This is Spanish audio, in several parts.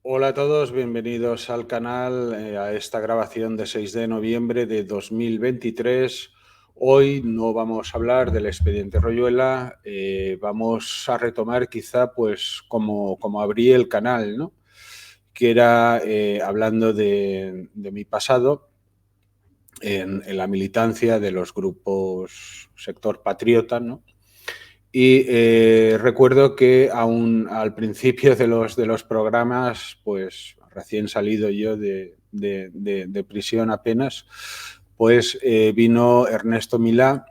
Hola a todos, bienvenidos al canal, a esta grabación de 6 de noviembre de 2023. Hoy no vamos a hablar del expediente Royuela, vamos a retomar quizá pues como abrí el canal, ¿no? Que era hablando de mi pasado en la militancia de los grupos sector patriota, ¿no? Y recuerdo que aún al principio de los programas, pues recién salido yo de prisión apenas, pues vino Ernesto Milá,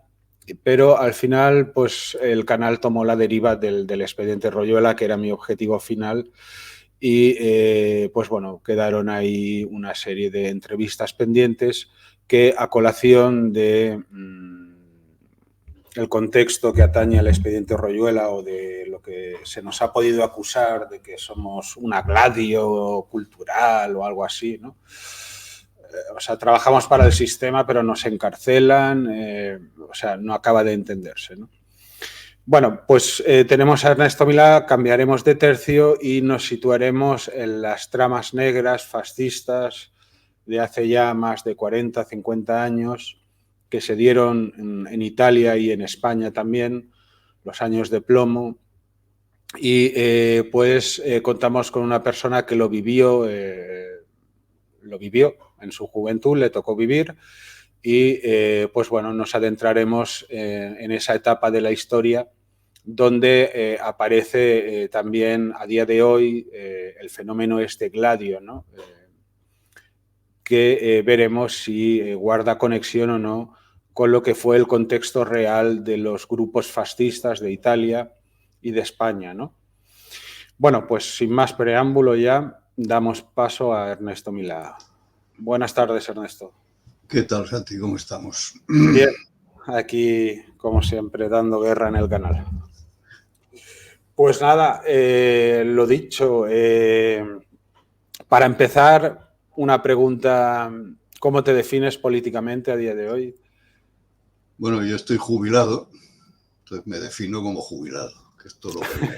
pero al final pues el canal tomó la deriva del expediente Royuela, que era mi objetivo final, y pues bueno, quedaron ahí una serie de entrevistas pendientes que a colación de el contexto que atañe al expediente Royuela o de lo que se nos ha podido acusar de que somos un agladio cultural o algo así, ¿no? O sea, trabajamos para el sistema, pero nos encarcelan, o sea, no acaba de entenderse, ¿no? Bueno, pues tenemos a Ernesto Milá, cambiaremos de tercio y nos situaremos en las tramas negras fascistas de hace ya más de 40, 50 años, que se dieron en Italia y en España también, los años de plomo, y pues contamos con una persona que lo vivió en su juventud, le tocó vivir, y pues bueno, nos adentraremos en esa etapa de la historia donde aparece también a día de hoy el fenómeno este gladio, ¿no? Que veremos si guarda conexión o no con lo que fue el contexto real de los grupos fascistas de Italia y de España, ¿no? Bueno, pues sin más preámbulo ya damos paso a Ernesto Milá. Buenas tardes, Ernesto. ¿Qué tal, Santi? ¿Cómo estamos? Bien, aquí, como siempre, dando guerra en el canal. Pues nada, lo dicho, para empezar, una pregunta, ¿cómo te defines políticamente a día de hoy? Bueno, yo estoy jubilado, entonces me defino como jubilado, que es todo lo que digo.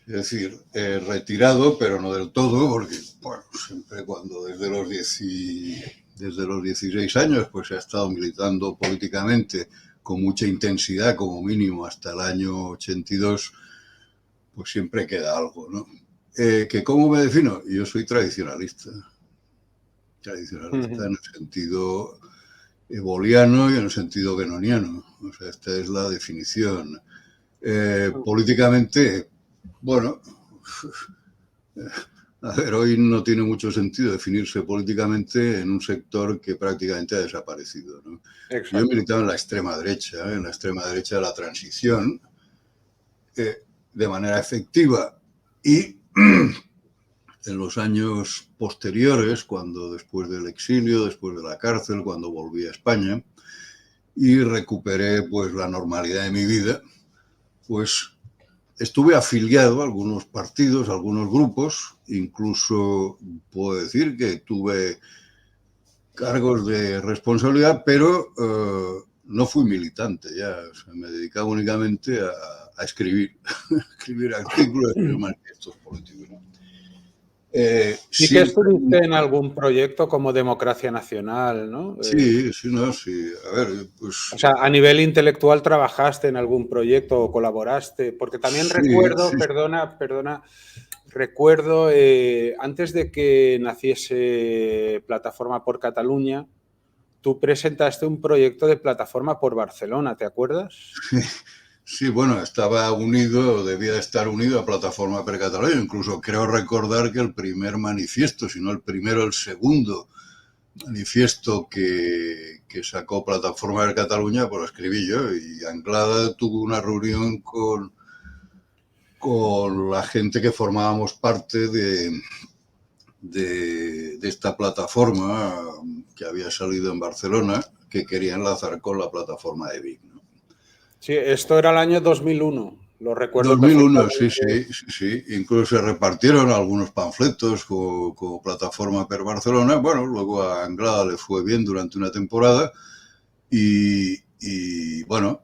Es decir, retirado, pero no del todo, porque bueno, siempre cuando desde los 16 años pues he estado militando políticamente con mucha intensidad, como mínimo hasta el año 82, pues siempre queda algo, ¿no? ¿Que cómo me defino? Yo soy tradicionalista en el sentido boliano y en el sentido benoniano. O sea, esta es la definición. Políticamente, bueno, a ver, hoy no tiene mucho sentido definirse políticamente en un sector que prácticamente ha desaparecido, ¿no? Yo he militado en la extrema derecha de la transición, de manera efectiva, y en los años posteriores, cuando después del exilio, después de la cárcel, cuando volví a España y recuperé pues la normalidad de mi vida, pues estuve afiliado a algunos partidos, a algunos grupos, incluso puedo decir que tuve cargos de responsabilidad, pero no fui militante ya, o sea, me dedicaba únicamente a escribir, escribir artículos, escribir manifiestos políticos, ¿no? ¿Y que estuviste en algún proyecto como Democracia Nacional, ¿no? Sí, sí, no, sí. A ver, pues... O sea, a nivel intelectual trabajaste en algún proyecto o colaboraste, porque también Sí, recuerdo, sí. perdona, recuerdo antes de que naciese Plataforma por Cataluña, tú presentaste un proyecto de Plataforma por Barcelona, ¿te acuerdas? Sí, bueno, estaba unido, debía estar unido a Plataforma per Catalunya. Incluso creo recordar que el primer manifiesto, si no el primero, el segundo manifiesto que sacó Plataforma per Catalunya, pues lo escribí yo. Y Anglada tuvo una reunión con la gente que formábamos parte de esta plataforma que había salido en Barcelona, que quería enlazar con la plataforma de Vic, ¿no? Sí, esto era el año 2001, lo recuerdo 2001, sí, perfectamente. sí. Incluso se repartieron algunos panfletos con Plataforma per Barcelona. Bueno, luego a Anglada le fue bien durante una temporada y bueno,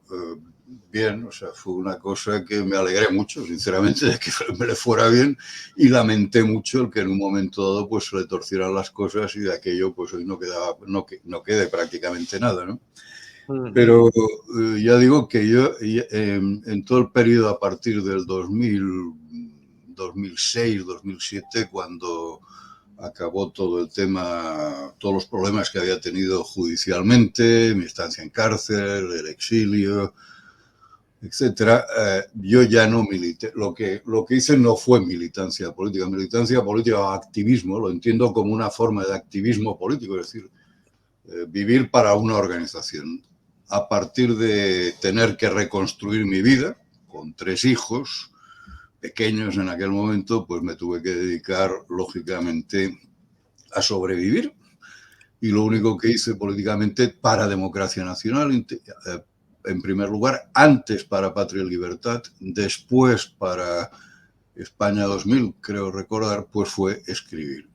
bien, o sea, fue una cosa que me alegré mucho, sinceramente, de que me le fuera bien, y lamenté mucho el que en un momento dado pues se le torcieran las cosas y de aquello pues hoy no quede prácticamente nada, ¿no? Pero ya digo que yo en todo el periodo a partir del 2006, 2007, cuando acabó todo el tema, todos los problemas que había tenido judicialmente, mi estancia en cárcel, el exilio, etcétera, yo ya no milité. Lo que hice no fue militancia política. Militancia política o activismo lo entiendo como una forma de activismo político, es decir, vivir para una organización. A partir de tener que reconstruir mi vida, con 3 hijos pequeños en aquel momento, pues me tuve que dedicar, lógicamente, a sobrevivir. Y lo único que hice políticamente para Democracia Nacional, en primer lugar, antes para Patria y Libertad, después para España 2000, creo recordar, pues fue escribir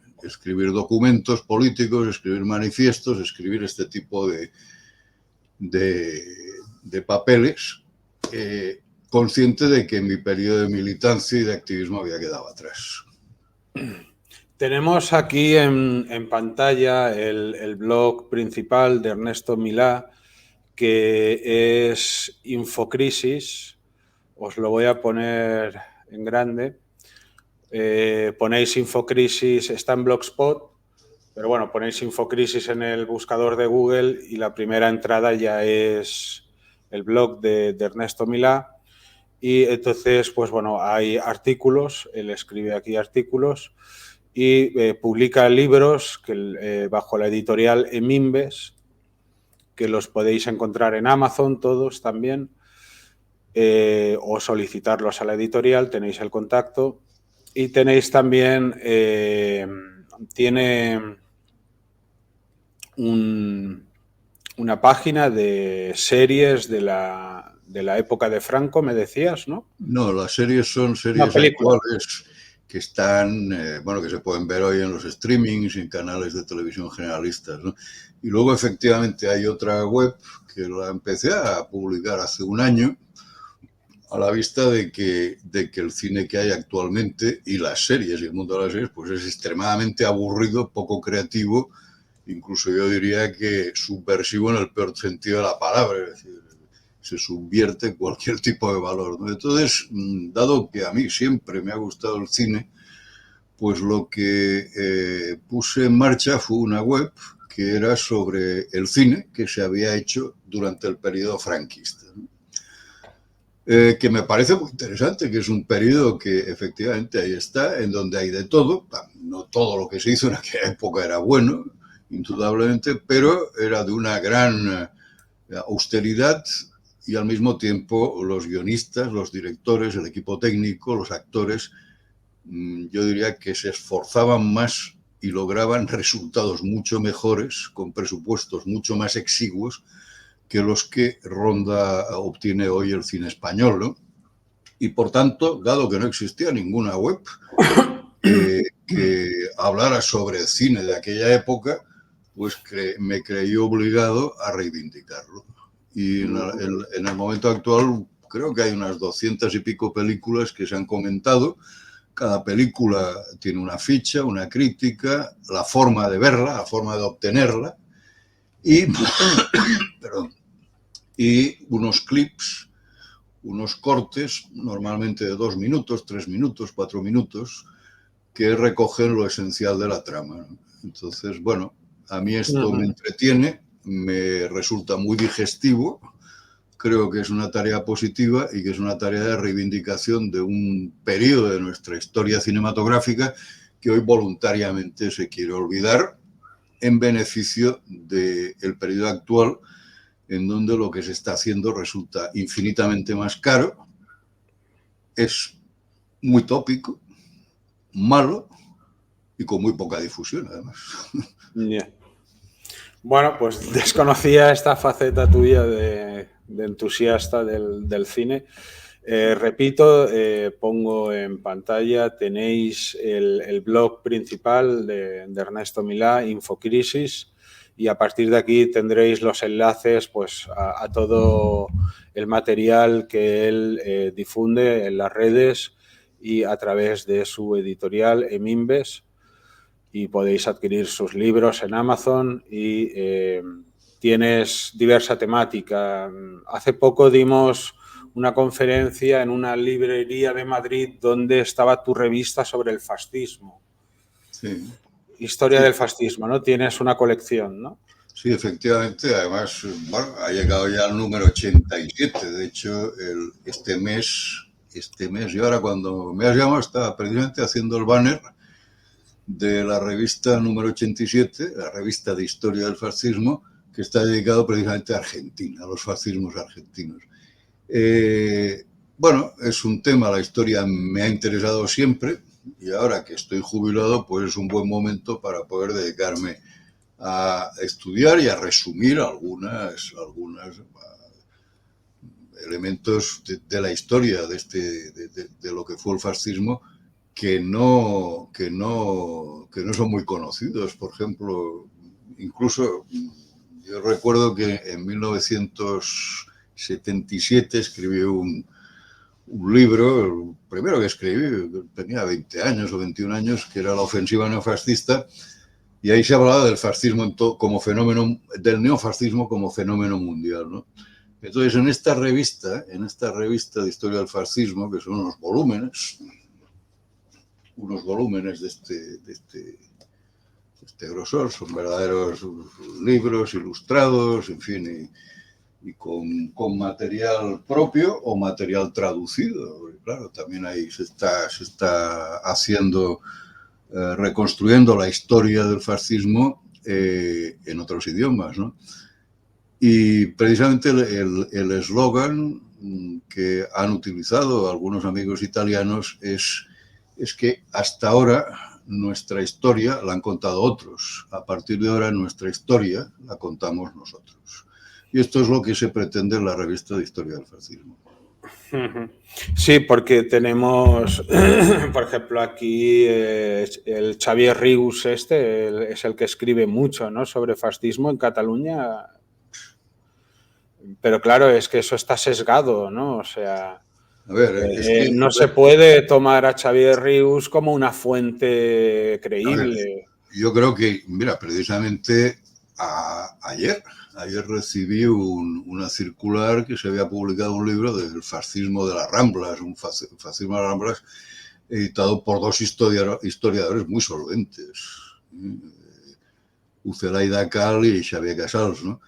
documentos políticos, escribir manifiestos, escribir este tipo de papeles, consciente de que mi periodo de militancia y de activismo había quedado atrás. Tenemos aquí en pantalla el blog principal de Ernesto Milá, que es Infocrisis. Os lo voy a poner en grande. Ponéis Infocrisis, está en Blogspot, pero bueno, ponéis Infocrisis en el buscador de Google y la primera entrada ya es el blog de Ernesto Milá. Y entonces, pues bueno, hay artículos, él escribe aquí artículos y publica libros que, bajo la editorial Emimbes, que los podéis encontrar en Amazon todos también, o solicitarlos a la editorial, tenéis el contacto. Y tenéis también, tiene una página de series de la época de Franco, me decías, ¿no? No, las series son series actuales que están, bueno, que se pueden ver hoy en los streamings y en canales de televisión generalistas, ¿no? Y luego efectivamente hay otra web que la empecé a publicar hace un año, a la vista de que el cine que hay actualmente y las series y el mundo de las series pues es extremadamente aburrido, poco creativo, incluso yo diría que subversivo en el peor sentido de la palabra, es decir, se subvierte cualquier tipo de valor, ¿no? Entonces, dado que a mí siempre me ha gustado el cine, pues lo que puse en marcha fue una web que era sobre el cine que se había hecho durante el periodo franquista, ¿no? Que me parece muy interesante, que es un periodo que efectivamente ahí está, en donde hay de todo. No todo lo que se hizo en aquella época era bueno, indudablemente, pero era de una gran austeridad y al mismo tiempo los guionistas, los directores, el equipo técnico, los actores, yo diría que se esforzaban más y lograban resultados mucho mejores, con presupuestos mucho más exiguos, que los que obtiene hoy el cine español, ¿no? Y por tanto, dado que no existía ninguna web que hablara sobre el cine de aquella época, pues me creí obligado a reivindicarlo. Y en el momento actual creo que hay unas 200 y pico películas que se han comentado. Cada película tiene una ficha, una crítica, la forma de verla, la forma de obtenerla y, y unos clips, unos cortes, normalmente de 2 minutos, 3 minutos, 4 minutos, que recogen lo esencial de la trama. Entonces, bueno, a mí esto me entretiene, me resulta muy digestivo, creo que es una tarea positiva y que es una tarea de reivindicación de un periodo de nuestra historia cinematográfica que hoy voluntariamente se quiere olvidar en beneficio del periodo actual, en donde lo que se está haciendo resulta infinitamente más caro, es muy tópico, malo y con muy poca difusión, además. Yeah. Bueno, pues desconocía esta faceta tuya de entusiasta del cine. Repito, pongo en pantalla, tenéis el blog principal de Ernesto Milá, Infocrisis, y a partir de aquí tendréis los enlaces pues, a todo el material que él difunde en las redes y a través de su editorial Emimbes, y podéis adquirir sus libros en Amazon y tienes diversa temática. Hace poco dimos una conferencia en una librería de Madrid donde estaba tu revista sobre el fascismo. Sí. Historia del fascismo, ¿no? Tienes una colección, ¿no? Sí, efectivamente. Además, bueno, ha llegado ya al número 87. De hecho, este mes, y ahora cuando me has llamado, estaba precisamente haciendo el banner de la revista número 87, la revista de historia del fascismo, que está dedicado precisamente a Argentina, a los fascismos argentinos. Bueno, es un tema, la historia me ha interesado siempre, y ahora que estoy jubilado, pues es un buen momento para poder dedicarme a estudiar y a resumir algunos elementos de la historia de lo que fue el fascismo, que no son muy conocidos. Por ejemplo, incluso yo recuerdo que en 1977 escribí un libro, el primero que escribí, tenía 20 años o 21 años, que era La ofensiva neofascista, y ahí se hablaba del fascismo como fenómeno, del neofascismo como fenómeno mundial, ¿no? Entonces, en esta revista de historia del fascismo, que son unos volúmenes de este grosor, son verdaderos libros ilustrados, en fin, y con material propio o material traducido. Porque, claro, también ahí se está haciendo, reconstruyendo la historia del fascismo en otros idiomas, ¿no? Y precisamente el eslogan que han utilizado algunos amigos italianos es que hasta ahora nuestra historia la han contado otros. A partir de ahora nuestra historia la contamos nosotros. Y esto es lo que se pretende en la revista de historia del fascismo. Sí, porque tenemos, por ejemplo, aquí el Xavier Rius es el que escribe mucho, ¿no?, sobre fascismo en Cataluña. Pero claro, es que eso está sesgado, ¿no? O sea, a ver, no se puede tomar a Xavier Rius como una fuente creíble. Yo creo que, mira, precisamente ayer recibí una circular que se había publicado un libro del fascismo de las Ramblas, un fascismo de las Ramblas, editado por dos historiadores muy solventes, Ucelaida Cal y Xavier Casals, ¿no?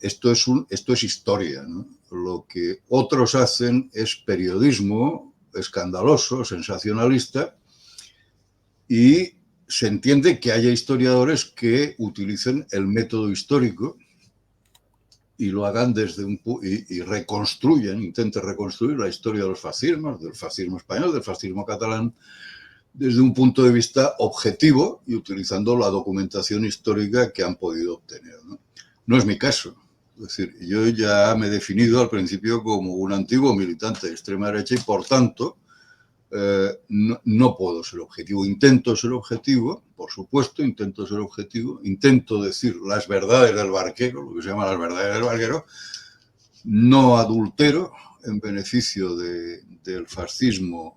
Esto es historia, ¿no? Lo que otros hacen es periodismo escandaloso, sensacionalista, y se entiende que haya historiadores que utilicen el método histórico y lo hagan y intenten reconstruir la historia de los fascismos, del fascismo español, del fascismo catalán, desde un punto de vista objetivo y utilizando la documentación histórica que han podido obtener, ¿no? No es mi caso. Es decir, yo ya me he definido al principio como un antiguo militante de extrema derecha y, por tanto, no puedo ser objetivo. Intento ser objetivo, por supuesto, intento decir las verdades del barquero, lo que se llama las verdades del barquero, no adultero en beneficio del fascismo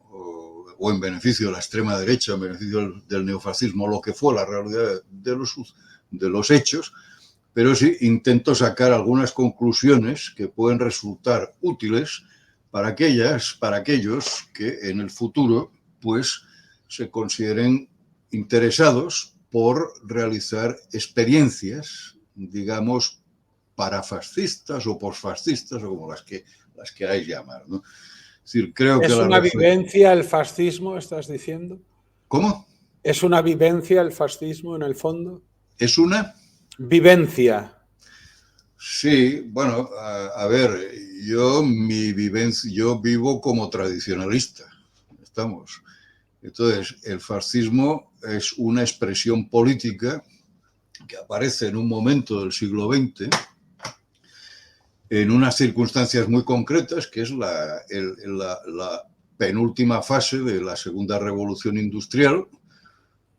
o en beneficio de la extrema derecha, en beneficio del neofascismo, lo que fue la realidad de los hechos, pero sí intento sacar algunas conclusiones que pueden resultar útiles para aquellos que en el futuro pues se consideren interesados por realizar experiencias, digamos, parafascistas o posfascistas, o como las que queráis llamar, ¿no? Es decir, creo ¿Es que una vivencia el fascismo, estás diciendo? ¿Cómo? ¿Es una vivencia el fascismo en el fondo? ¿Es una? Vivencia. Sí, bueno, a ver, yo vivo como tradicionalista, estamos. Entonces, el fascismo es una expresión política que aparece en un momento del siglo XX, en unas circunstancias muy concretas, que es la penúltima fase de la segunda revolución industrial,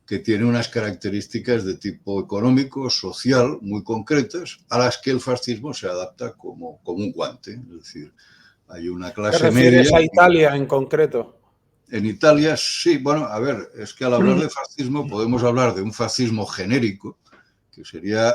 que tiene unas características de tipo económico, social, muy concretas, a las que el fascismo se adapta como un guante. Es decir, hay una clase media... ¿Te refieres a Italia en concreto? En Italia sí, bueno, a ver, es que al hablar de fascismo podemos hablar de un fascismo genérico, que sería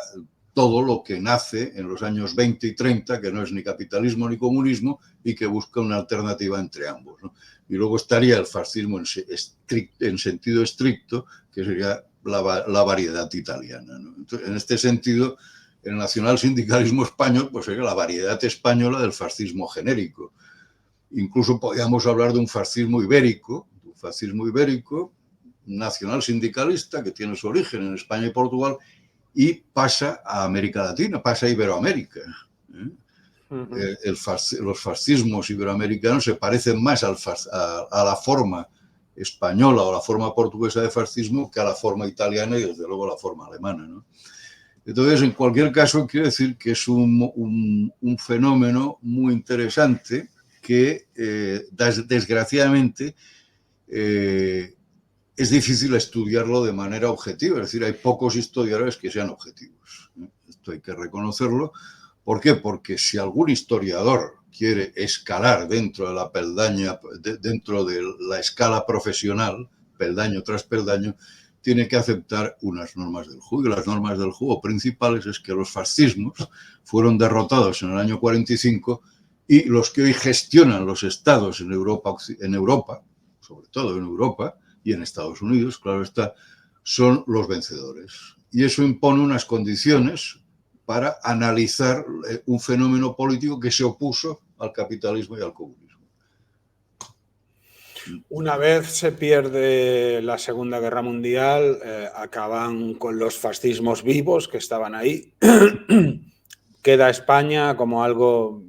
todo lo que nace en los años 20 y 30, que no es ni capitalismo ni comunismo, y que busca una alternativa entre ambos, ¿no? Y luego estaría el fascismo en sentido estricto, que sería la variedad italiana, ¿no? Entonces, en este sentido, el nacionalsindicalismo español pues sería la variedad española del fascismo genérico. Incluso podríamos hablar de un fascismo ibérico, nacionalsindicalista, que tiene su origen en España y Portugal, y pasa a América Latina, pasa a Iberoamérica. Los fascismos iberoamericanos se parecen más a la forma española o la forma portuguesa de fascismo que a la forma italiana y desde luego la forma alemana, ¿no? Entonces, en cualquier caso, quiero decir que es un fenómeno muy interesante que, desgraciadamente, es difícil estudiarlo de manera objetiva. Es decir, hay pocos historiadores que sean objetivos. Esto hay que reconocerlo. ¿Por qué? Porque si algún historiador quiere escalar dentro de la peldaña, dentro de la escala profesional, peldaño tras peldaño, tiene que aceptar unas normas del juego. Y las normas del juego principales es que los fascismos fueron derrotados en el año 45 y los que hoy gestionan los estados en Europa, sobre todo en Europa y en Estados Unidos, claro está, son los vencedores. Y eso impone unas condiciones para analizar un fenómeno político que se opuso al capitalismo y al comunismo. Una vez se pierde la Segunda Guerra Mundial, acaban con los fascismos vivos que estaban ahí. Queda España como algo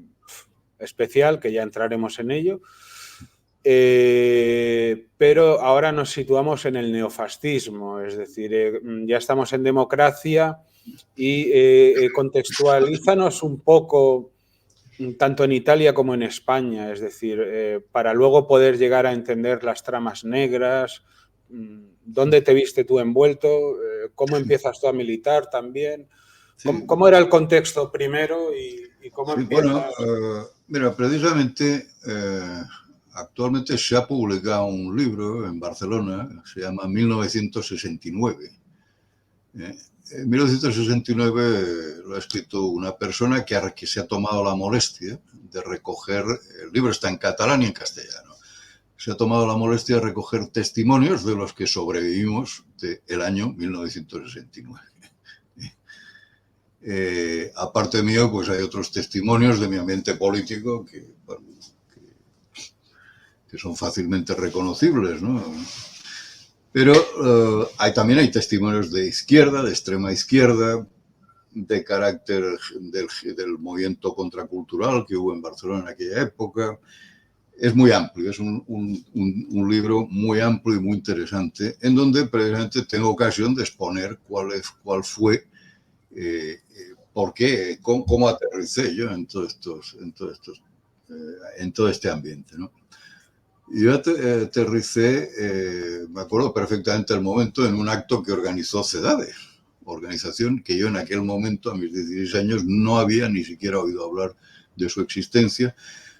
especial, que ya entraremos en ello. Pero ahora nos situamos en el neofascismo, es decir, ya estamos en democracia y contextualízanos un poco tanto en Italia como en España, es decir, para luego poder llegar a entender las tramas negras, ¿dónde te viste tú envuelto? ¿Cómo empiezas tú a militar también? ¿Cómo era el contexto primero y cómo empiezas? Bueno, mira, precisamente actualmente se ha publicado un libro en Barcelona, se llama 1969. En 1969 lo ha escrito una persona que se ha tomado la molestia de recoger, el libro está en catalán y en castellano, se ha tomado la molestia de recoger testimonios de los que sobrevivimos del año 1969. Aparte mío, pues hay otros testimonios de mi ambiente político que son fácilmente reconocibles, ¿no? Pero también hay testimonios de izquierda, de extrema izquierda, de carácter del movimiento contracultural que hubo en Barcelona en aquella época. Es muy amplio, es un libro muy amplio y muy interesante, en donde precisamente tengo ocasión de exponer cuál fue, por qué, cómo aterricé yo en todo este ambiente, ¿no? Yo aterricé, me acuerdo perfectamente el momento, en un acto que organizó CEDADE, organización que yo en aquel momento, a mis 16 años, no había ni siquiera oído hablar de su existencia.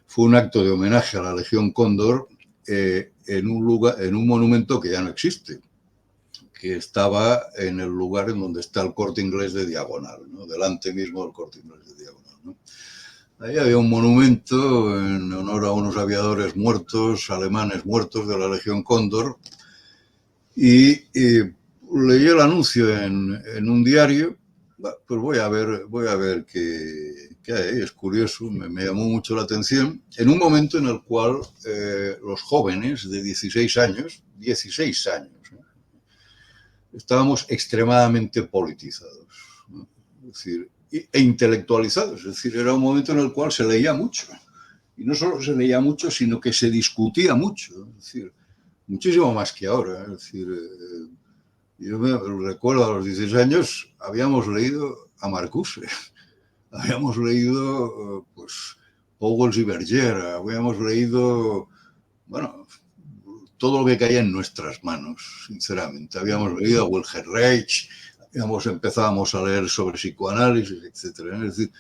Fue un acto de homenaje a la Legión Cóndor en un monumento que ya no existe, que estaba en el lugar en donde está el Corte Inglés de Diagonal, ¿no? Delante mismo del Corte Inglés de Diagonal, ¿no? Ahí había un monumento en honor a unos aviadores muertos, alemanes muertos de la Legión Cóndor, y leí el anuncio en un diario. Pues voy a ver qué hay. Es curioso, me llamó mucho la atención, en un momento en el cual los jóvenes de 16 años, estábamos extremadamente politizados, ¿no? Es decir, e intelectualizados. Es decir, era un momento en el cual se leía mucho. Y no solo se leía mucho, sino que se discutía mucho. Es decir, muchísimo más que ahora. Es decir, yo me recuerdo a los 16 años, habíamos leído a Marcuse, habíamos leído pues Powell y Berger, habíamos leído, bueno, todo lo que caía en nuestras manos, sinceramente. Habíamos leído a Wilhelm Reich, empezábamos a leer sobre psicoanálisis, etc. Es decir,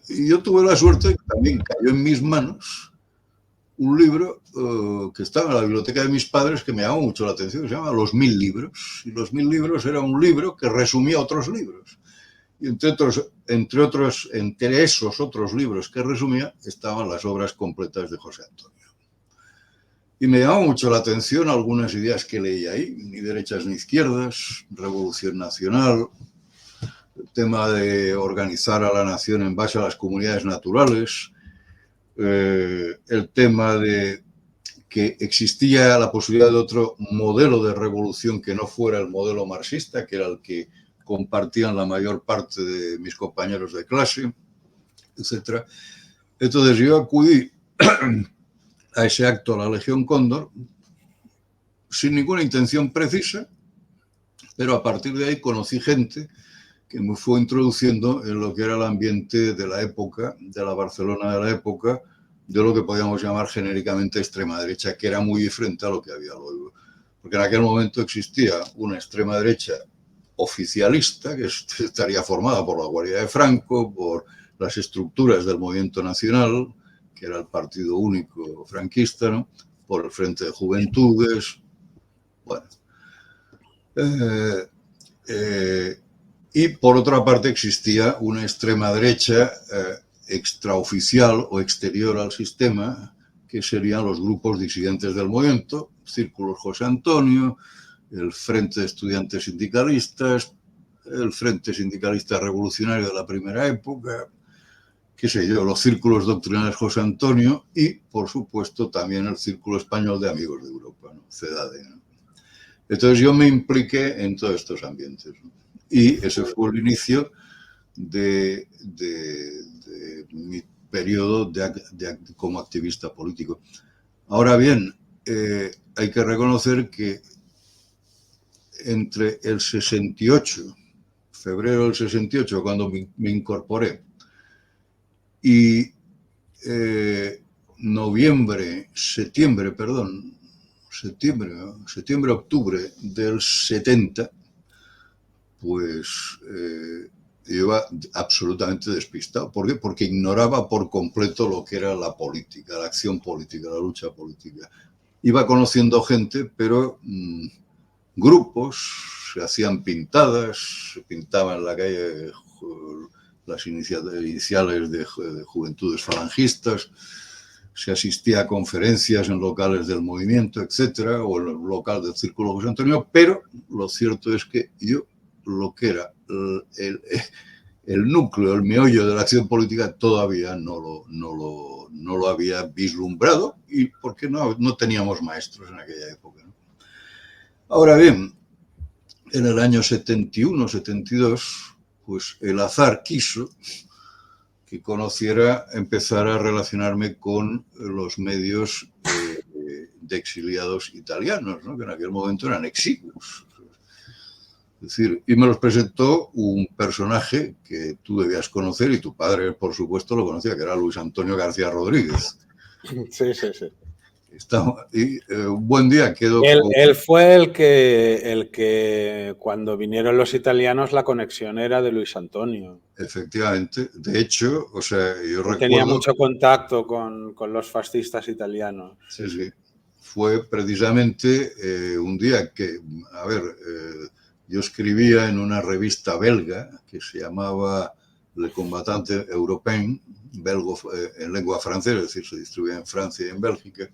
y yo tuve la suerte que también cayó en mis manos un libro que estaba en la biblioteca de mis padres que me llamó mucho la atención, que se llama Los 1000 libros. Y Los 1000 libros era un libro que resumía otros libros. Y entre esos otros libros que resumía estaban las obras completas de José Antonio. Y me llamó mucho la atención algunas ideas que leí ahí, ni derechas ni izquierdas, revolución nacional, el tema de organizar a la nación en base a las comunidades naturales, el tema de que existía la posibilidad de otro modelo de revolución que no fuera el modelo marxista, que era el que compartían la mayor parte de mis compañeros de clase, etc. Entonces yo acudí a ese acto, a la Legión Cóndor, sin ninguna intención precisa, pero a partir de ahí conocí gente que me fue introduciendo en lo que era el ambiente de la época, de la Barcelona de la época, de lo que podíamos llamar genéricamente extrema derecha, que era muy diferente a lo que había luego. Porque en aquel momento existía una extrema derecha oficialista, que estaría formada por la Guardia de Franco, por las estructuras del Movimiento Nacional, que era el partido único franquista, ¿no? Por el Frente de Juventudes. Bueno. Y por otra parte existía una extrema derecha extraoficial o exterior al sistema, que serían los grupos disidentes del movimiento, Círculos José Antonio, el Frente de Estudiantes Sindicalistas, el Frente Sindicalista Revolucionario de la primera época, qué sé yo, los Círculos Doctrinales José Antonio y, por supuesto, también el Círculo Español de Amigos de Europa, ¿no? CEDADE, ¿no? Entonces yo me impliqué en todos estos ambientes, ¿no? Y ese fue el inicio de mi periodo como activista político. Ahora bien, hay que reconocer que entre el 68, febrero del 68, cuando me incorporé, y septiembre-octubre del 70, pues yo iba absolutamente despistado. ¿Por qué? Porque ignoraba por completo lo que era la política, la acción política, la lucha política. Iba conociendo gente, pero grupos, se hacían pintadas, se pintaban en la calle las iniciales de Juventudes Falangistas, se asistía a conferencias en locales del movimiento, etcétera, o en el local del Círculo José Antonio, pero lo cierto es que yo lo que era el núcleo, el meollo de la acción política todavía no lo había vislumbrado, y porque no teníamos maestros en aquella época, ¿no? Ahora bien, en el año 71, 72, pues el azar quiso que empezara a relacionarme con los medios de exiliados italianos, ¿no? Que en aquel momento eran exiguos. Es decir, y me los presentó un personaje que tú debías conocer y tu padre, por supuesto, lo conocía, que era Luis Antonio García Rodríguez. Sí. Y un buen día quedó... Él fue el que cuando vinieron los italianos la conexión era de Luis Antonio. Efectivamente. De hecho, o sea, yo recuerdo... Tenía mucho contacto con los fascistas italianos. Sí. Fue precisamente un día que, yo escribía en una revista belga que se llamaba Le Combattant Européen, belgo en lengua francesa, es decir, se distribuía en Francia y en Bélgica,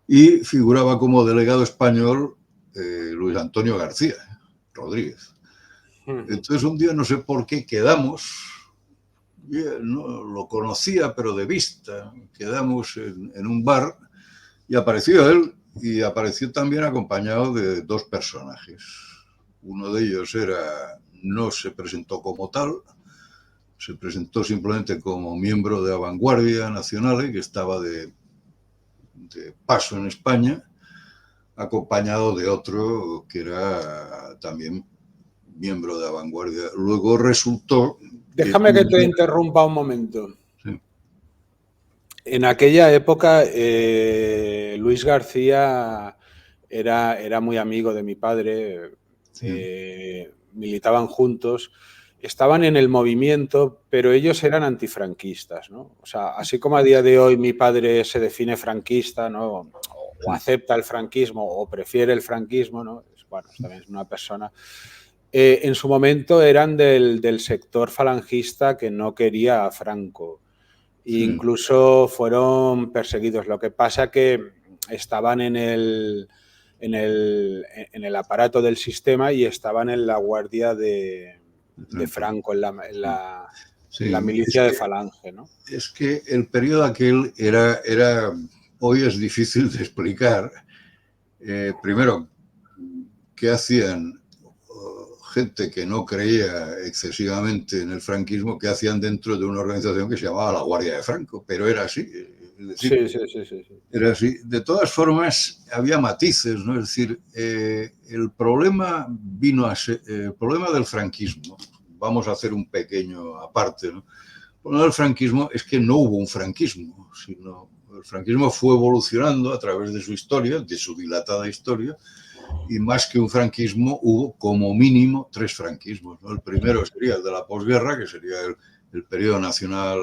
y figuraba como delegado español Luis Antonio García Rodríguez. Entonces un día, no sé por qué, quedamos, no lo conocía pero de vista, quedamos en un bar y apareció él, y apareció también acompañado de dos personajes. Uno de ellos no se presentó como tal, se presentó simplemente como miembro de la Vanguardia Nacional, que estaba de paso en España, acompañado de otro que era también miembro de la Vanguardia. Luego resultó... Déjame que te interrumpa un momento. Sí. En aquella época, Luis García era muy amigo de mi padre, militaban juntos, estaban en el movimiento, pero ellos eran antifranquistas, ¿no? O sea, así como a día de hoy mi padre se define franquista, ¿no? O acepta el franquismo o prefiere el franquismo, ¿no? Bueno, también es una persona. En su momento eran del sector falangista que no quería a Franco. Incluso fueron perseguidos. Lo que pasa que estaban en el aparato del sistema y estaban en la guardia de Franco, en la milicia de Falange, ¿no? Es que el periodo aquel era hoy es difícil de explicar. Primero, ¿qué hacían gente que no creía excesivamente en el franquismo? ¿Qué hacían dentro de una organización que se llamaba la Guardia de Franco? Pero era así. Es decir, sí. Era así. De todas formas, había matices, ¿no? Es decir, el problema vino a ser, el problema del franquismo, vamos a hacer un pequeño aparte, ¿no? El problema del franquismo es que no hubo un franquismo, sino el franquismo fue evolucionando a través de su historia, de su dilatada historia, y más que un franquismo hubo como mínimo 3 franquismos, ¿no? El primero sería el de la posguerra, que sería el periodo nacional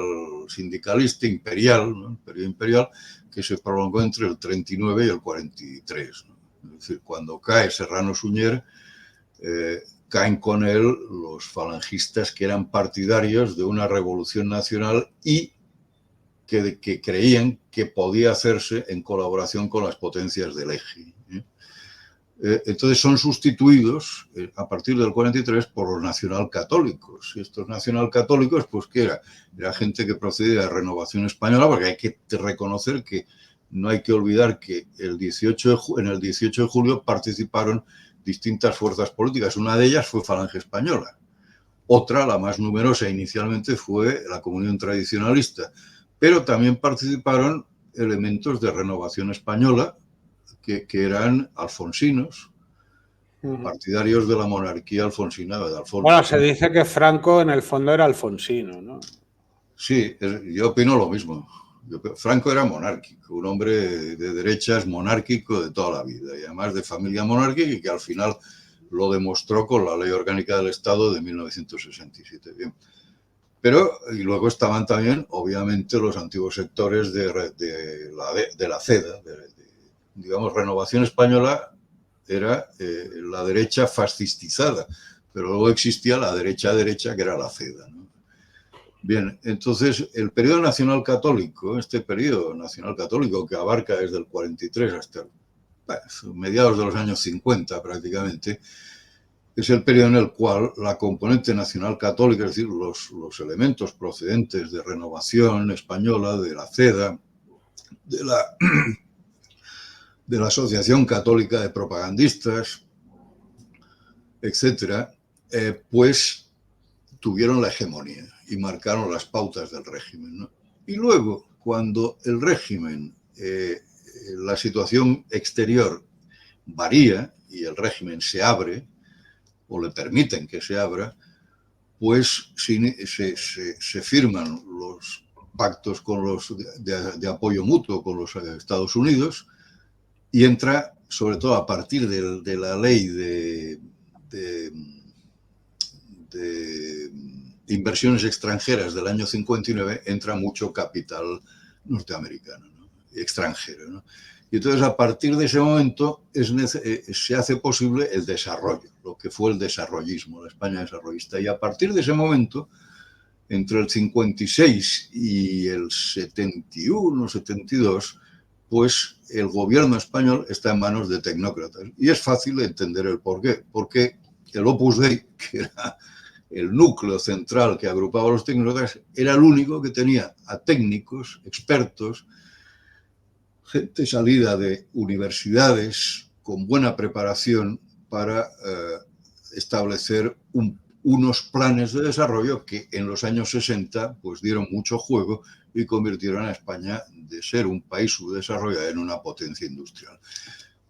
sindicalista imperial, ¿no? El periodo imperial, que se prolongó entre el 39 y el 43, ¿no? Es decir, cuando cae Serrano Suñer, caen con él los falangistas que eran partidarios de una revolución nacional y que creían que podía hacerse en colaboración con las potencias del eje. Entonces son sustituidos a partir del 43 por los nacionalcatólicos. Y estos nacionalcatólicos, pues ¿qué era? Era gente que procedía de Renovación Española, porque hay que reconocer que no hay que olvidar que en el 18 de julio participaron distintas fuerzas políticas. Una de ellas fue Falange Española. Otra, la más numerosa inicialmente, fue la Comunión Tradicionalista. Pero también participaron elementos de Renovación Española, que eran alfonsinos, partidarios de la monarquía alfonsina de Alfonso. Bueno, se dice que Franco en el fondo era alfonsino, ¿no? Sí, yo opino lo mismo. Franco era monárquico, un hombre de derechas monárquico de toda la vida, y además de familia monárquica, y que al final lo demostró con la Ley Orgánica del Estado de 1967. Bien. Pero, y luego estaban también, obviamente, los antiguos sectores de la CEDA, digamos, Renovación Española era la derecha fascistizada, pero luego existía la derecha, que era la CEDA, ¿no? Bien, entonces el periodo nacional católico, este periodo nacional católico que abarca desde el 43 hasta mediados de los años 50 prácticamente, es el periodo en el cual la componente nacional católica, es decir, los elementos procedentes de Renovación Española, de la CEDA, de la Asociación Católica de Propagandistas, etcétera, pues tuvieron la hegemonía y marcaron las pautas del régimen, ¿no? Y luego, cuando el régimen, la situación exterior varía y el régimen se abre, o le permiten que se abra, pues se firman los pactos con los de apoyo mutuo con los Estados Unidos, y entra, sobre todo a partir de la ley de inversiones extranjeras del año 59, entra mucho capital norteamericano, ¿no? Extranjero, ¿no? Y entonces, a partir de ese momento, se hace posible el desarrollo, lo que fue el desarrollismo, la España desarrollista. Y a partir de ese momento, entre el 56 y el 71, 72, pues el gobierno español está en manos de tecnócratas. Y es fácil entender el porqué. Porque el Opus Dei, que era el núcleo central que agrupaba a los tecnócratas, era el único que tenía a técnicos, expertos, gente salida de universidades con buena preparación para establecer unos planes de desarrollo que en los años 60 pues dieron mucho juego y convirtieron a España de ser un país subdesarrollado en una potencia industrial.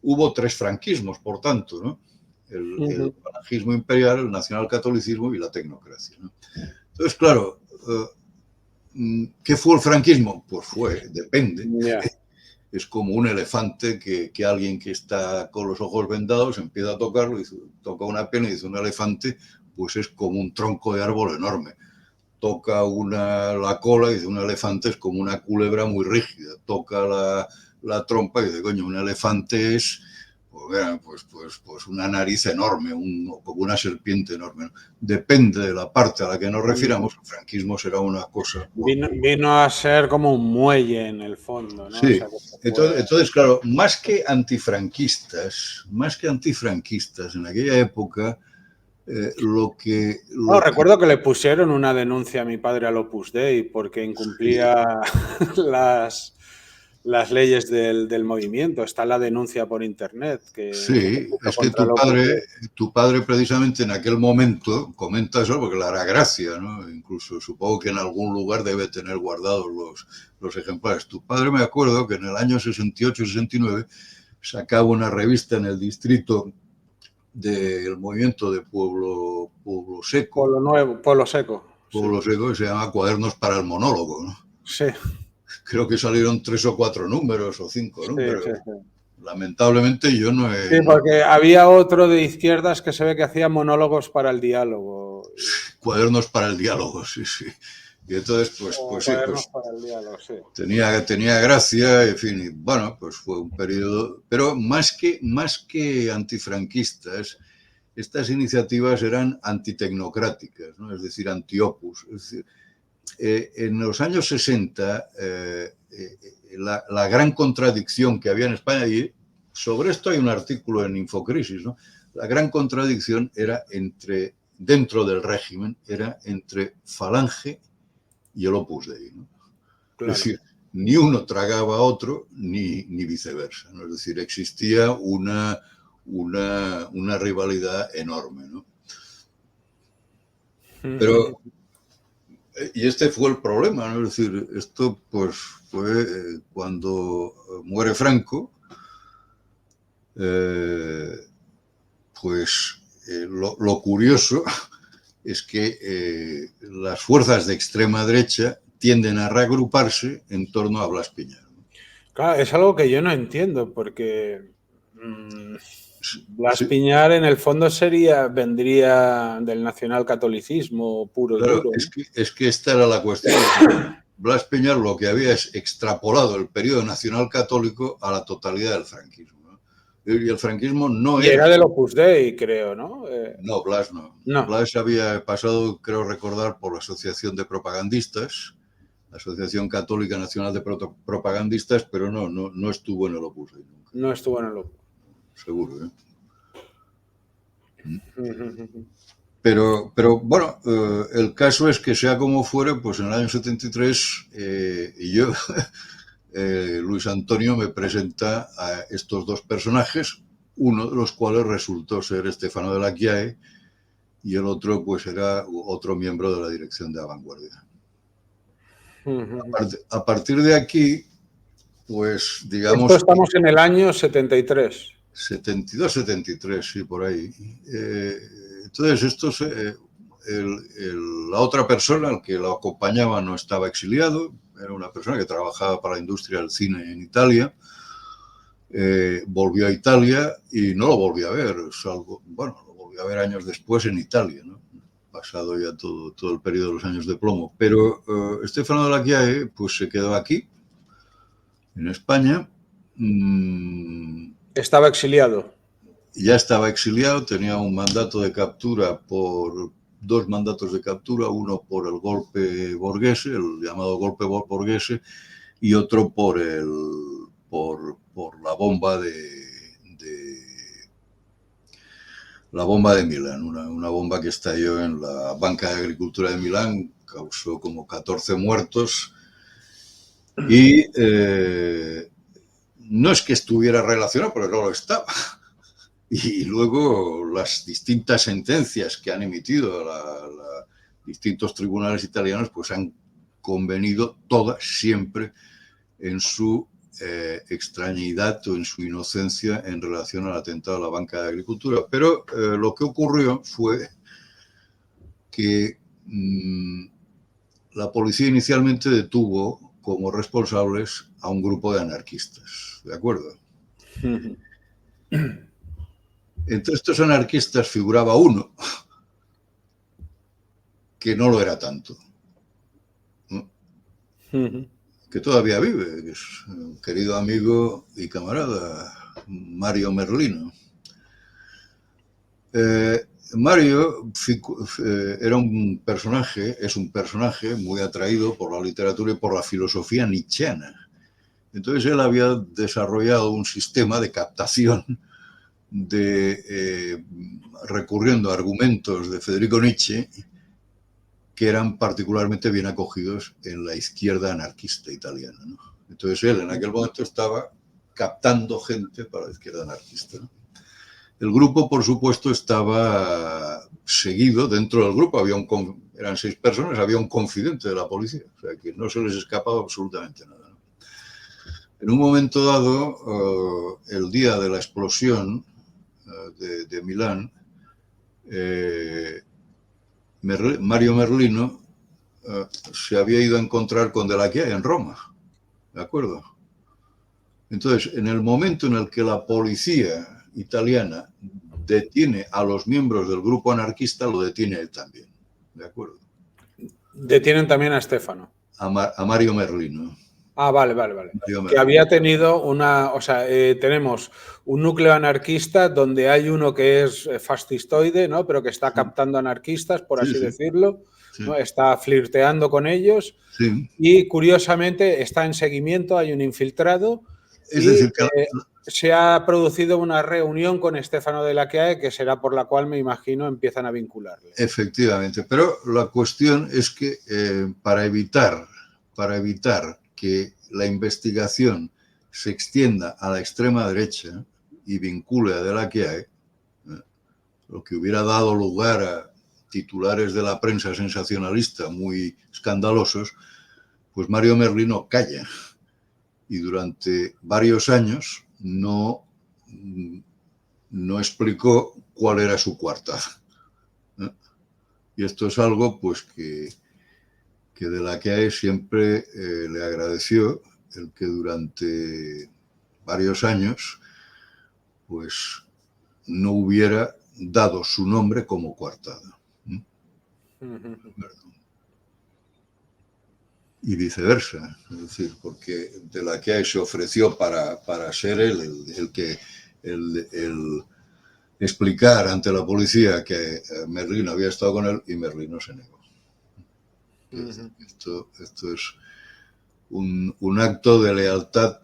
Hubo 3 franquismos, por tanto, ¿no? El falangismo imperial, el nacionalcatolicismo y la tecnocracia, ¿no? Entonces, claro, ¿Qué fue el franquismo? Pues depende. Yeah. Es como un elefante que alguien que está con los ojos vendados empieza a tocarlo, y toca una piel y dice un elefante, pues es como un tronco de árbol enorme. Toca la cola y dice un elefante es como una culebra muy rígida. Toca la trompa y dice, coño, un elefante es pues una nariz enorme, como una serpiente enorme. Depende de la parte a la que nos refiramos, el franquismo será una cosa. Vino a ser como un muelle en el fondo, ¿no? Sí, O sea, entonces, claro, más que antifranquistas en aquella época, recuerdo que le pusieron una denuncia a mi padre al Opus Dei porque incumplía las leyes del movimiento. Está la denuncia por internet. Sí, es que tu padre precisamente en aquel momento comenta eso porque le hará gracia, ¿no? Incluso supongo que en algún lugar debe tener guardados los ejemplares. Tu padre, me acuerdo que en el año 68-69 sacaba una revista en el distrito del movimiento de Pueblo Seco. Pueblo Nuevo, Pueblo Seco. Pueblo sí. Seco, que se llama Cuadernos para el Monólogo, ¿no? Sí. Creo que salieron 3 o 4 números o 5 números. Sí. Lamentablemente yo no he... Sí, porque había otro de izquierdas que se ve que hacía monólogos para el diálogo. Cuadernos para el diálogo, sí. Y entonces, pues sí, pues para el diálogo, sí. tenía gracia, en fin, y bueno, pues fue un periodo... Pero más que antifranquistas, estas iniciativas eran antitecnocráticas, ¿no? Es decir, anti-opus. Es decir, en los años 60, la gran contradicción que había en España, y sobre esto hay un artículo en Infocrisis, ¿no? La gran contradicción era dentro del régimen, era entre Falange y el Opus Dei, ¿no? Claro. Es decir, ni uno tragaba a otro, ni viceversa, ¿no? Es decir, existía una rivalidad enorme, ¿no? Pero, y este fue el problema, ¿no? Es decir, esto pues fue cuando muere Franco, pues lo curioso es que las fuerzas de extrema derecha tienden a reagruparse en torno a Blas Piñar. Claro, es algo que yo no entiendo, porque Blas Piñar en el fondo vendría del nacionalcatolicismo puro claro, y duro. Es que esta era la cuestión. Blas Piñar lo que había es extrapolado el periodo nacional católico a la totalidad del franquismo, ¿no? Y el franquismo no era del Opus Dei, creo, ¿no? No, Blas no. Blas había pasado, creo recordar, por la Asociación de Propagandistas, la Asociación Católica Nacional de Propagandistas, pero no estuvo en el Opus Dei nunca. No estuvo en el Opus. Seguro, ¿eh? Pero bueno, el caso es que sea como fuere, pues en el año 73 Luis Antonio me presenta a estos dos personajes, uno de los cuales resultó ser Stefano Della Chiaie y el otro pues era otro miembro de la dirección de Avanguardia. A partir de aquí, pues digamos... Esto estamos en el año 73. 72, 73, sí, por ahí. Entonces, la otra persona, el que lo acompañaba, no estaba exiliado, era una persona que trabajaba para la industria del cine en Italia, volvió a Italia y no lo volvió a ver, salvo, bueno, lo volvió a ver años después en Italia, ¿no? Pasado ya todo el periodo de los años de plomo. Pero Stefano Della Chiaie, pues se quedó aquí, en España. Estaba exiliado. Ya estaba exiliado, tenía un mandato de captura dos mandatos de captura, uno por el golpe borghese, el llamado golpe borghese, y otro por la bomba de Milán, una bomba que estalló en la Banca de Agricultura de Milán, causó como 14 muertos y no es que estuviera relacionado, pero no lo estaba. Y luego las distintas sentencias que han emitido distintos tribunales italianos pues han convenido todas siempre en su extrañidad o en su inocencia en relación al atentado a la Banca de Agricultura. Pero lo que ocurrió fue que la policía inicialmente detuvo como responsables a un grupo de anarquistas, ¿de acuerdo? Entre estos anarquistas figuraba uno que no lo era tanto, ¿no? Que todavía vive, que es un querido amigo y camarada, Mario Merlino. Mario era un personaje, es un personaje muy atraído por la literatura y por la filosofía nietzscheana. Entonces él había desarrollado un sistema de captación recurriendo a argumentos de Federico Nietzsche que eran particularmente bien acogidos en la izquierda anarquista italiana, ¿no? Entonces él en aquel momento estaba captando gente para la izquierda anarquista, ¿no? El grupo, por supuesto, estaba seguido. Dentro del grupo eran 6 personas, había un confidente de la policía, o sea que no se les escapaba absolutamente nada, ¿no? En un momento dado, el día de la explosión de Milán, Mario Merlino se había ido a encontrar con De la Chiaia en Roma, ¿de acuerdo? Entonces, en el momento en el que la policía italiana detiene a los miembros del grupo anarquista, lo detiene él también, ¿de acuerdo? Detienen también a Stefano. A Mario Merlino. Ah, vale. Que había tenido o sea, tenemos un núcleo anarquista donde hay uno que es fascistoide, ¿no? Pero que está captando anarquistas, por así decirlo, ¿no? Está flirteando con ellos y curiosamente está en seguimiento, hay un infiltrado. Es decir, que se ha producido una reunión con Stefano de la Chiaia que será por la cual, me imagino, empiezan a vincularle. Efectivamente, pero la cuestión es que para evitar que la investigación se extienda a la extrema derecha y vincule a De la Chiaia, lo que hubiera dado lugar a titulares de la prensa sensacionalista muy escandalosos, pues Mario Merlino calla y durante varios años no explicó cuál era su coartada. Y esto es algo pues que De la Chiaia siempre le agradeció, el que durante varios años pues no hubiera dado su nombre como coartada. Y viceversa, es decir, porque De la Chiaia se ofreció para ser el que explicar ante la policía que Merlino había estado con él y Merlino se negó. Esto es un acto de lealtad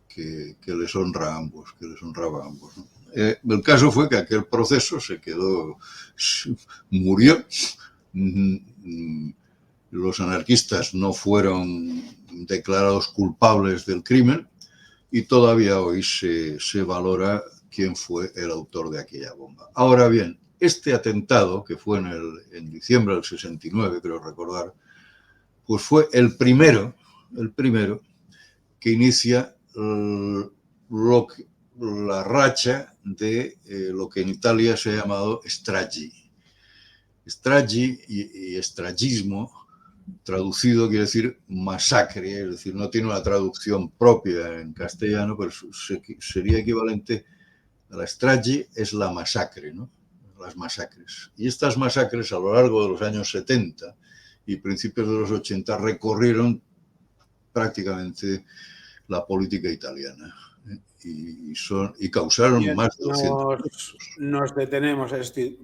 que les honra a ambos, que les honraba a ambos, ¿no? El caso fue que aquel proceso murió. Los anarquistas no fueron declarados culpables del crimen y todavía hoy se valora quién fue el autor de aquella bomba. Ahora bien, este atentado, que fue en diciembre del 69, creo recordar, pues fue el primero que inicia la racha de lo que en Italia se ha llamado stragi. Stragi y estragismo, traducido quiere decir masacre, es decir, no tiene una traducción propia en castellano, pero sería equivalente a la stragi, es la masacre, ¿no? Las masacres. Y estas masacres a lo largo de los años 70 y principios de los 80 recorrieron prácticamente la política italiana y causaron más de 200. Nos detenemos, es decir,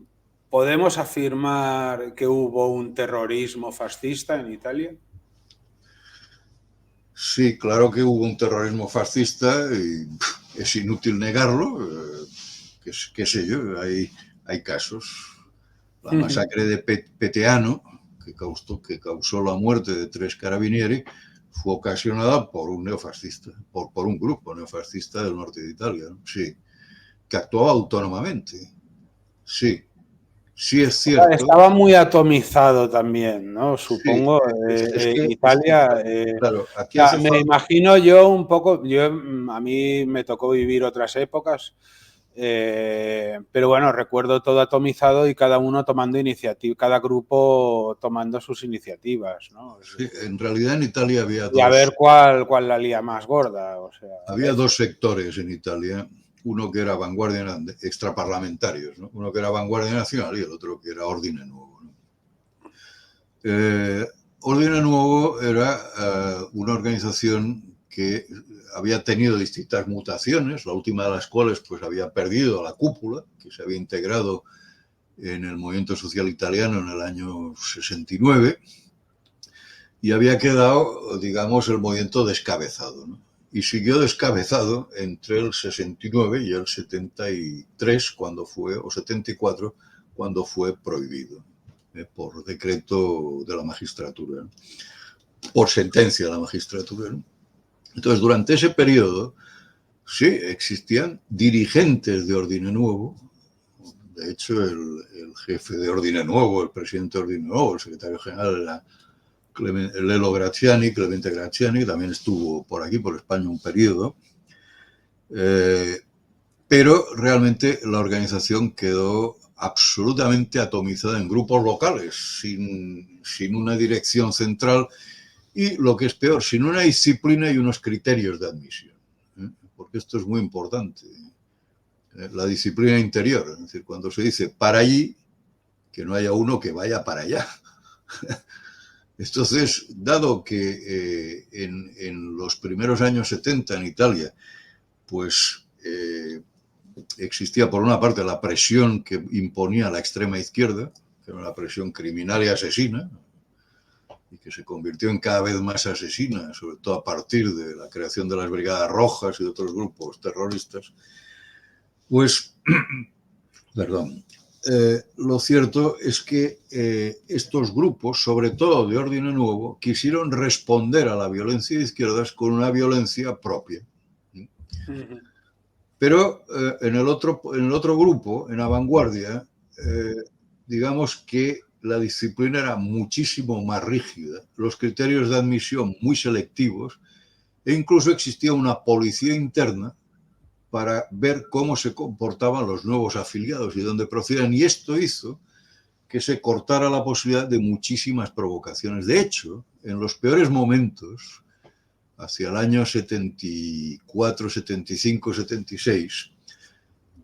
¿podemos afirmar que hubo un terrorismo fascista en Italia? Sí, claro que hubo un terrorismo fascista y es inútil negarlo. Qué sé yo, hay casos. La masacre de Peteano, que causó la muerte de 3 carabinieri, fue ocasionada por un neofascista, por un grupo neofascista del norte de Italia, ¿no? Sí, que actuaba autónomamente. Sí es cierto. Estaba muy atomizado también, ¿no? Supongo, Italia... claro, aquí me imagino yo un poco, a mí me tocó vivir otras épocas. Pero bueno, recuerdo todo atomizado y cada uno tomando iniciativa, cada grupo tomando sus iniciativas, ¿no? Sí, en realidad en Italia había y a ver cuál la lía más gorda. O sea, había dos sectores en Italia, uno que era vanguardia extraparlamentarios, ¿no? Uno que era Vanguardia Nacional y el otro que era Ordine Nuevo, ¿no? Ordine Nuevo era una organización que había tenido distintas mutaciones, la última de las cuales pues había perdido la cúpula, que se había integrado en el movimiento social italiano en el año 69 y había quedado, digamos, el movimiento descabezado, ¿no? Y siguió descabezado entre el 69 y el 73, cuando fue, o 74, cuando fue prohibido por decreto de la magistratura, ¿no? Por sentencia de la magistratura, ¿no? Entonces, durante ese periodo, sí, existían dirigentes de Ordine Nuevo. De hecho, el jefe de Ordine Nuevo, el presidente de Ordine Nuevo, el secretario general era Lelio Graziani, Clemente Graziani, que también estuvo por aquí, por España, un periodo. Pero realmente la organización quedó absolutamente atomizada en grupos locales, sin una dirección central y, lo que es peor, sin una disciplina y unos criterios de admisión. Porque esto es muy importante. La disciplina interior, es decir, cuando se dice para allí, que no haya uno que vaya para allá. Entonces, dado que en los primeros años 70 en Italia, pues existía por una parte la presión que imponía la extrema izquierda, que era una presión criminal y asesina, y que se convirtió en cada vez más asesina, sobre todo a partir de la creación de las Brigadas Rojas y de otros grupos terroristas, pues, perdón, lo cierto es que estos grupos, sobre todo de Ordine Nuevo, quisieron responder a la violencia de izquierdas con una violencia propia. Pero en el otro grupo, en la vanguardia, digamos que la disciplina era muchísimo más rígida, los criterios de admisión muy selectivos, e incluso existía una policía interna para ver cómo se comportaban los nuevos afiliados y dónde procedían. Y esto hizo que se cortara la posibilidad de muchísimas provocaciones. De hecho, en los peores momentos, hacia el año 74, 75, 76,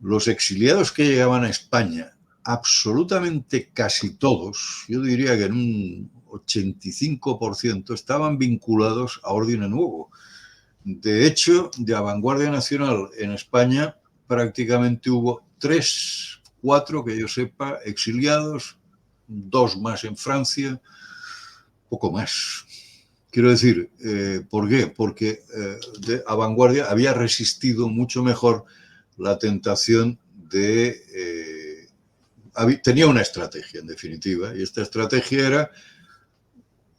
los exiliados que llegaban a España, absolutamente casi todos, yo diría que en un 85%, estaban vinculados a Ordine Nuevo. De hecho, de la Vanguardia Nacional en España prácticamente hubo 3, 4, que yo sepa, exiliados, 2 más en Francia, poco más. Quiero decir, ¿por qué? Porque a Vanguardia había resistido mucho mejor la tentación de... tenía una estrategia, en definitiva, y esta estrategia era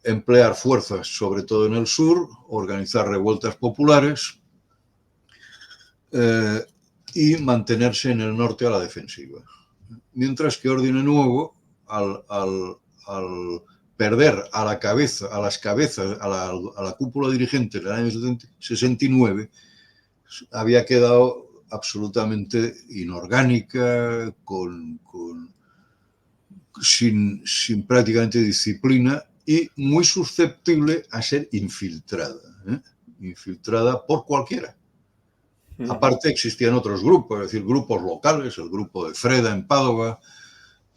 emplear fuerzas, sobre todo en el sur, organizar revueltas populares y mantenerse en el norte a la defensiva. Mientras que Ordine Nuevo, al perder a la cabeza, a las cabezas, a la cúpula dirigente en el año 69, había quedado absolutamente inorgánica, sin prácticamente disciplina y muy susceptible a ser infiltrada, infiltrada por cualquiera. Aparte existían otros grupos, es decir, grupos locales, el grupo de Freda en Padova,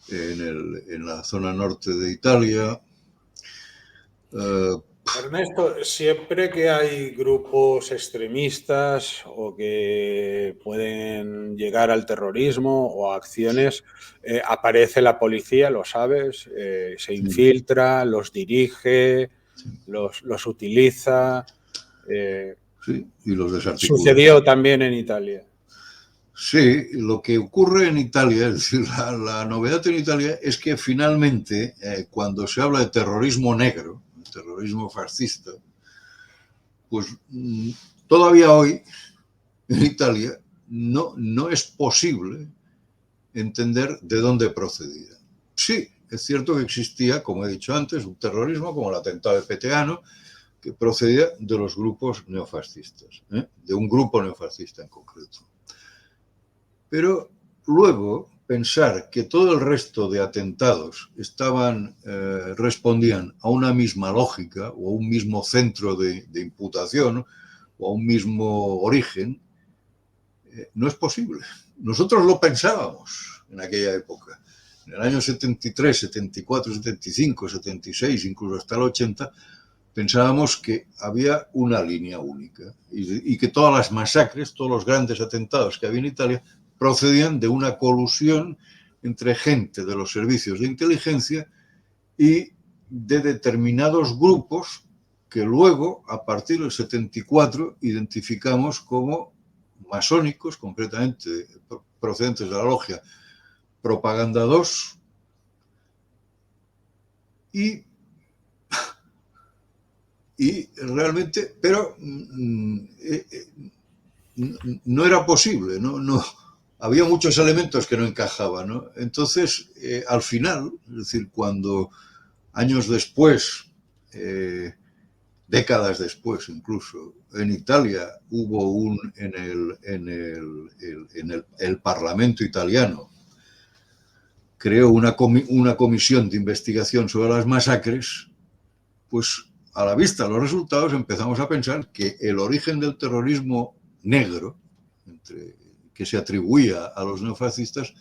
en la zona norte de Italia. Ernesto, siempre que hay grupos extremistas o que pueden llegar al terrorismo o a acciones, aparece la policía, lo sabes, se infiltra, los dirige, los utiliza. Sí, y los desarticula. Sucedió también en Italia. Sí, lo que ocurre en Italia, es decir, la novedad en Italia es que finalmente, cuando se habla de terrorismo negro, terrorismo fascista, pues todavía hoy en Italia no es posible entender de dónde procedía. Sí, es cierto que existía, como he dicho antes, un terrorismo como el atentado de Peteano, que procedía de los grupos neofascistas, de un grupo neofascista en concreto. Pero luego pensar que todo el resto de atentados respondían a una misma lógica o a un mismo centro de imputación o a un mismo origen, no es posible. Nosotros lo pensábamos en aquella época. En el año 73, 74, 75, 76, incluso hasta el 80, pensábamos que había una línea única y que todas las masacres, todos los grandes atentados que había en Italia procedían de una colusión entre gente de los servicios de inteligencia y de determinados grupos que luego, a partir del 74, identificamos como masónicos, concretamente procedentes de la logia Propaganda 2, y realmente, pero no era posible, no había muchos elementos que no encajaban, ¿no? Entonces, al final, es decir, cuando años después, décadas después incluso, en Italia hubo el Parlamento italiano creó una comisión de investigación sobre las masacres, pues a la vista de los resultados empezamos a pensar que el origen del terrorismo negro, que se atribuía a los neofascistas,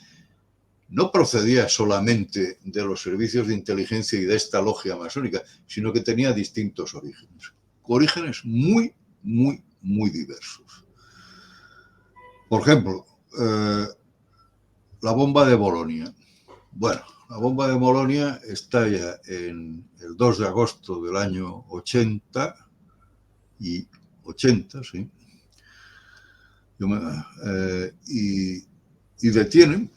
no procedía solamente de los servicios de inteligencia y de esta logia masónica, sino que tenía distintos orígenes muy, muy, muy diversos. Por ejemplo, la bomba de Bolonia. Bueno, la bomba de Bolonia estalla el 2 de agosto del año 80, sí. Y detienen,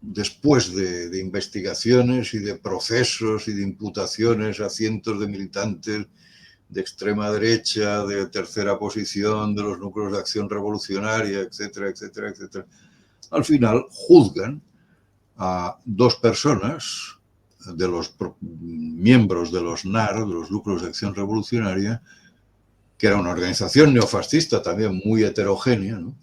después de investigaciones y de procesos y de imputaciones a cientos de militantes de extrema derecha, de tercera posición, de los núcleos de acción revolucionaria, etcétera, etcétera, etcétera. Al final juzgan a 2 personas de los miembros de los NAR, de los núcleos de acción revolucionaria, que era una organización neofascista también muy heterogénea, ¿no?,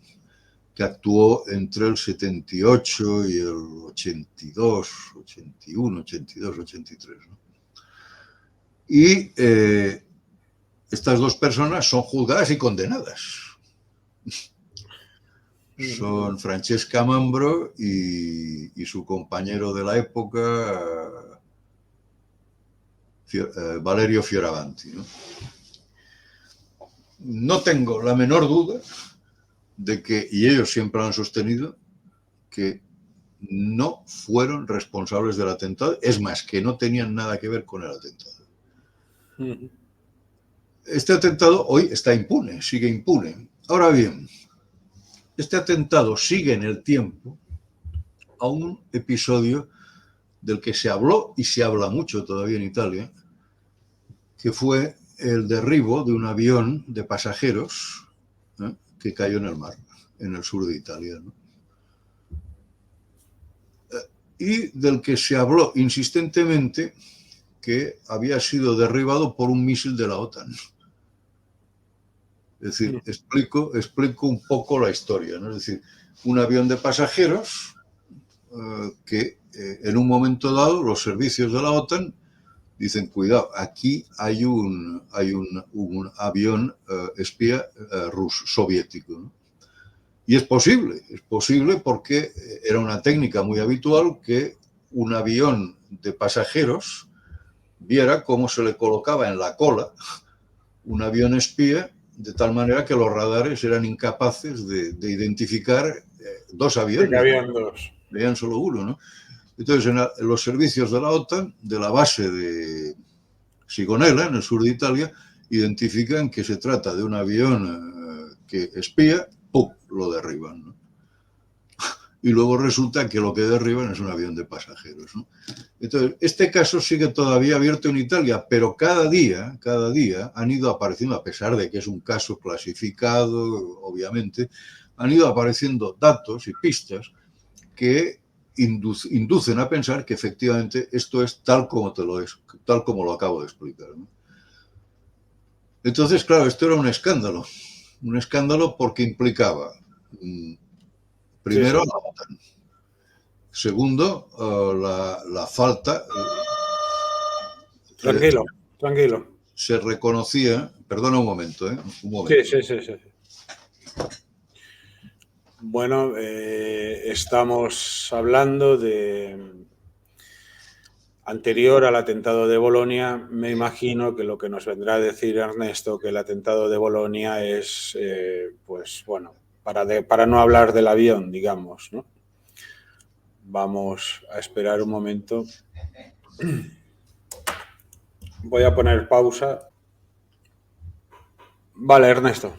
que actuó entre el 78 y el 82, 81, 82, 83. ¿no? Y estas 2 personas son juzgadas y condenadas. Son Francesca Mambro y su compañero de la época, Valerio Fioravanti. No tengo la menor duda de que, y ellos siempre han sostenido, que no fueron responsables del atentado, es más, que no tenían nada que ver con el atentado. Este atentado hoy está impune, sigue impune. Ahora bien, este atentado sigue en el tiempo a un episodio del que se habló y se habla mucho todavía en Italia, que fue el derribo de un avión de pasajeros que cayó en el mar, en el sur de Italia, ¿no? Y del que se habló insistentemente que había sido derribado por un misil de la OTAN. Es decir, explico un poco la historia, ¿no? Es decir, un avión de pasajeros que en un momento dado los servicios de la OTAN dicen, cuidado, aquí hay un avión espía ruso, soviético, ¿no? Y es posible porque era una técnica muy habitual que un avión de pasajeros viera cómo se le colocaba en la cola un avión espía, de tal manera que los radares eran incapaces de identificar 2 aviones. Que habían 2. Veían solo uno, ¿no? Entonces, en los servicios de la OTAN, de la base de Sigonella, en el sur de Italia, identifican que se trata de un avión que espía, ¡pum!, lo derriban, ¿no? Y luego resulta que lo que derriban es un avión de pasajeros, ¿no? Entonces, este caso sigue todavía abierto en Italia, pero cada día han ido apareciendo, a pesar de que es un caso clasificado, obviamente, han ido apareciendo datos y pistas que inducen a pensar que efectivamente esto es tal como lo acabo de explicar, ¿no? Entonces, claro, esto era un escándalo porque implicaba Primero, la OTAN. Segundo, la falta... Tranquilo. Se reconocía... Perdona un momento, un momento. Sí. Bueno, estamos hablando de... Anterior al atentado de Bolonia, me imagino que lo que nos vendrá a decir Ernesto, que el atentado de Bolonia es, pues bueno, para no hablar del avión, digamos, ¿no? Vamos a esperar un momento. Voy a poner pausa. Vale, Ernesto.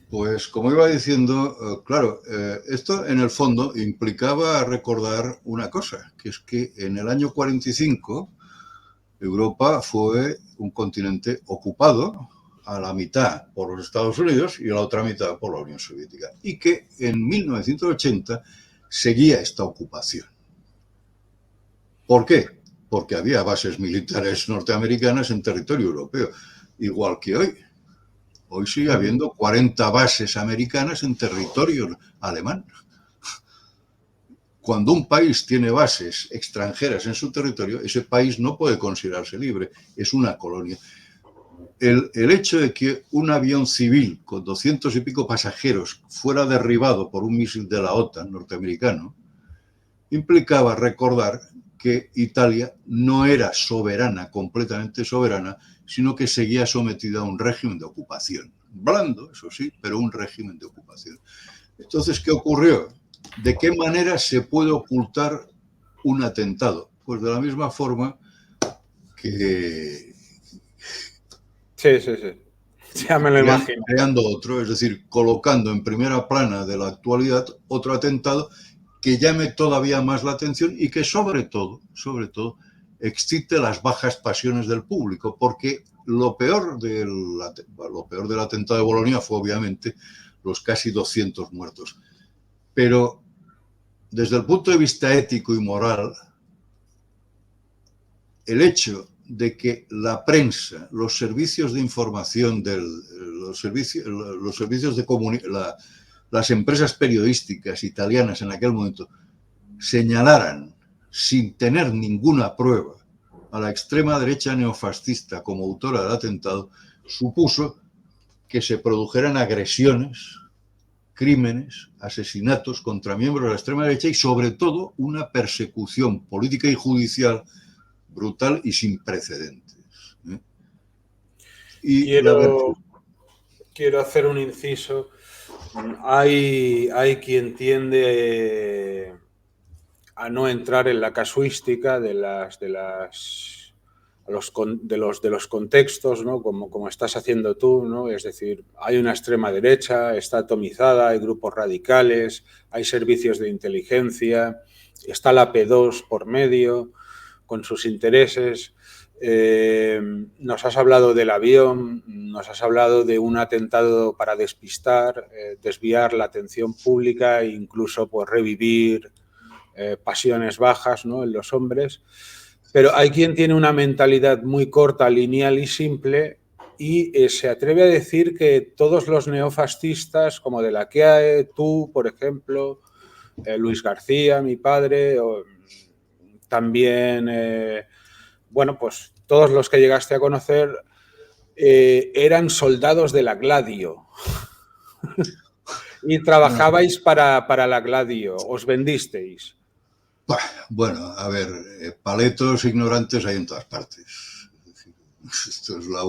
Pues como iba diciendo, claro, esto en el fondo implicaba recordar una cosa, que es que en el año 45 Europa fue un continente ocupado a la mitad por los Estados Unidos y a la otra mitad por la Unión Soviética, y que en 1980 seguía esta ocupación. ¿Por qué? Porque había bases militares norteamericanas en territorio europeo, igual que hoy. Hoy sigue habiendo 40 bases americanas en territorio alemán. Cuando un país tiene bases extranjeras en su territorio, ese país no puede considerarse libre, es una colonia. El hecho de que un avión civil con 200 y pico pasajeros fuera derribado por un misil de la OTAN norteamericano implicaba recordar que Italia no era soberana, completamente soberana, sino que seguía sometida a un régimen de ocupación. Blando, eso sí, pero un régimen de ocupación. Entonces, ¿qué ocurrió? ¿De qué manera se puede ocultar un atentado? Pues de la misma forma que... Sí. Ya me lo imagino. Creando otro, es decir, colocando en primera plana de la actualidad otro atentado que llame todavía más la atención y que sobre todo, excite las bajas pasiones del público, porque lo peor del atentado de Bolonia fue obviamente los casi 200 muertos. Pero desde el punto de vista ético y moral, el hecho de que la prensa, los servicios de información, los servicios de comunicación, las empresas periodísticas italianas en aquel momento señalaran sin tener ninguna prueba a la extrema derecha neofascista como autora del atentado, supuso que se produjeran agresiones, crímenes, asesinatos contra miembros de la extrema derecha y sobre todo una persecución política y judicial brutal y sin precedentes. Y quiero hacer un inciso. Hay quien tiende a no entrar en la casuística de los contextos, ¿no? Como estás haciendo tú, ¿no? Es decir, hay una extrema derecha, está atomizada, hay grupos radicales, hay servicios de inteligencia, está la P2 por medio, con sus intereses. Nos has hablado del avión, nos has hablado de un atentado para despistar, desviar la atención pública e incluso pues, revivir pasiones bajas, ¿no? En los hombres. Pero hay quien tiene una mentalidad muy corta, lineal y simple y se atreve a decir que todos los neofascistas, como de la que tú, por ejemplo, Luis García, mi padre, también, bueno, pues todos los que llegaste a conocer eran soldados de la Gladio y trabajabais para la Gladio, os vendisteis. Bueno, a ver, paletos ignorantes hay en todas partes. Esto es las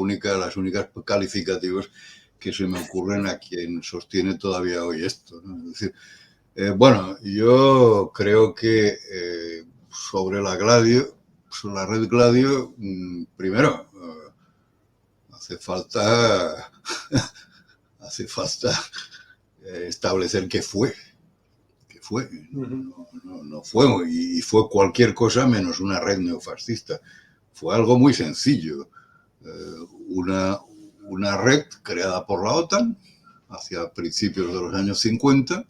únicas calificativos que se me ocurren a quien sostiene todavía hoy esto, ¿no? Es decir, bueno, yo creo que sobre la Gladio, sobre la red Gladio, primero, hace falta establecer qué fue. No fue, y fue cualquier cosa menos una red neofascista. Fue algo muy sencillo. Una red creada por la OTAN hacia principios de los años 50,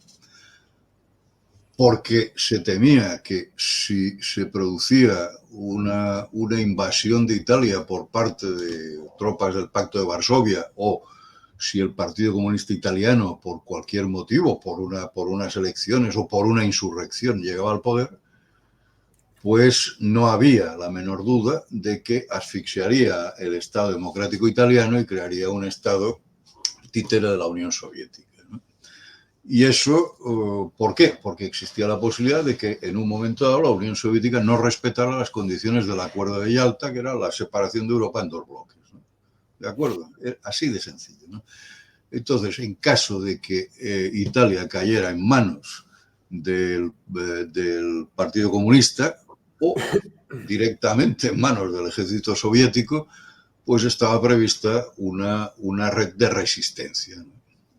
porque se temía que si se producía una invasión de Italia por parte de tropas del Pacto de Varsovia o si el Partido Comunista Italiano, por cualquier motivo, por unas elecciones o por una insurrección, llegaba al poder, pues no había la menor duda de que asfixiaría el Estado democrático italiano y crearía un Estado títere de la Unión Soviética, ¿no? Y eso, ¿por qué? Porque existía la posibilidad de que en un momento dado la Unión Soviética no respetara las condiciones del Acuerdo de Yalta, que era la separación de Europa en dos bloques, ¿no? ¿De acuerdo? Así de sencillo, ¿no? Entonces, en caso de que Italia cayera en manos del Partido Comunista o directamente en manos del ejército soviético, pues estaba prevista una red de resistencia, ¿no?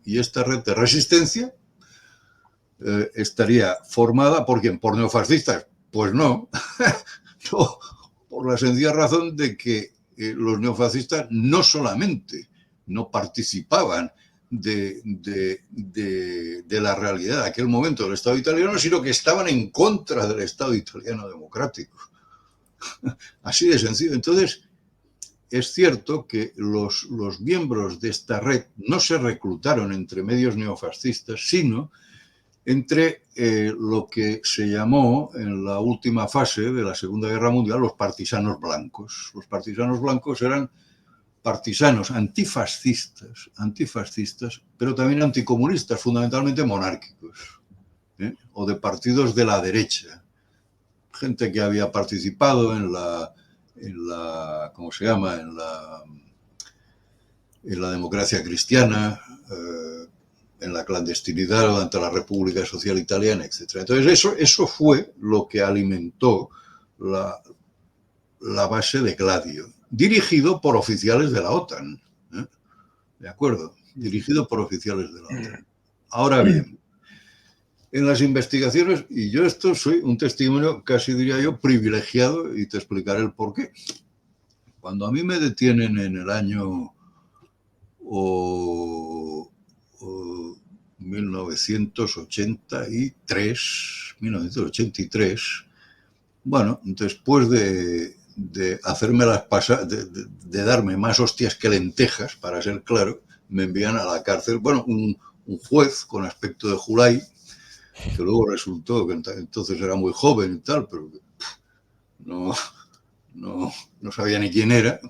Y esta red de resistencia estaría formada ¿por quién? ¿Por neofascistas? Pues no, no, por la sencilla razón de que los neofascistas no solamente no participaban de la realidad de aquel momento del Estado italiano, sino que estaban en contra del Estado italiano democrático. Así de sencillo. Entonces, es cierto que los miembros de esta red no se reclutaron entre medios neofascistas, sino entre lo que se llamó en la última fase de la Segunda Guerra Mundial los partisanos blancos. Los partisanos blancos eran partisanos antifascistas, pero también anticomunistas, fundamentalmente monárquicos, o de partidos de la derecha. Gente que había participado en la ¿cómo se llama? En la democracia cristiana, en la clandestinidad durante la República Social Italiana, etc. Entonces eso fue lo que alimentó la base de Gladio, dirigido por oficiales de la OTAN, ¿eh? ¿De acuerdo? Dirigido por oficiales de la OTAN. Ahora bien, en las investigaciones, y yo esto soy un testimonio casi diría yo privilegiado, y te explicaré el por qué. Cuando a mí me detienen en el año 1983, bueno, después de hacerme las de darme más hostias que lentejas, para ser claro, me envían a la cárcel, bueno, un juez con aspecto de Julay, que luego resultó que entonces era muy joven y tal, pero no sabía ni quién era.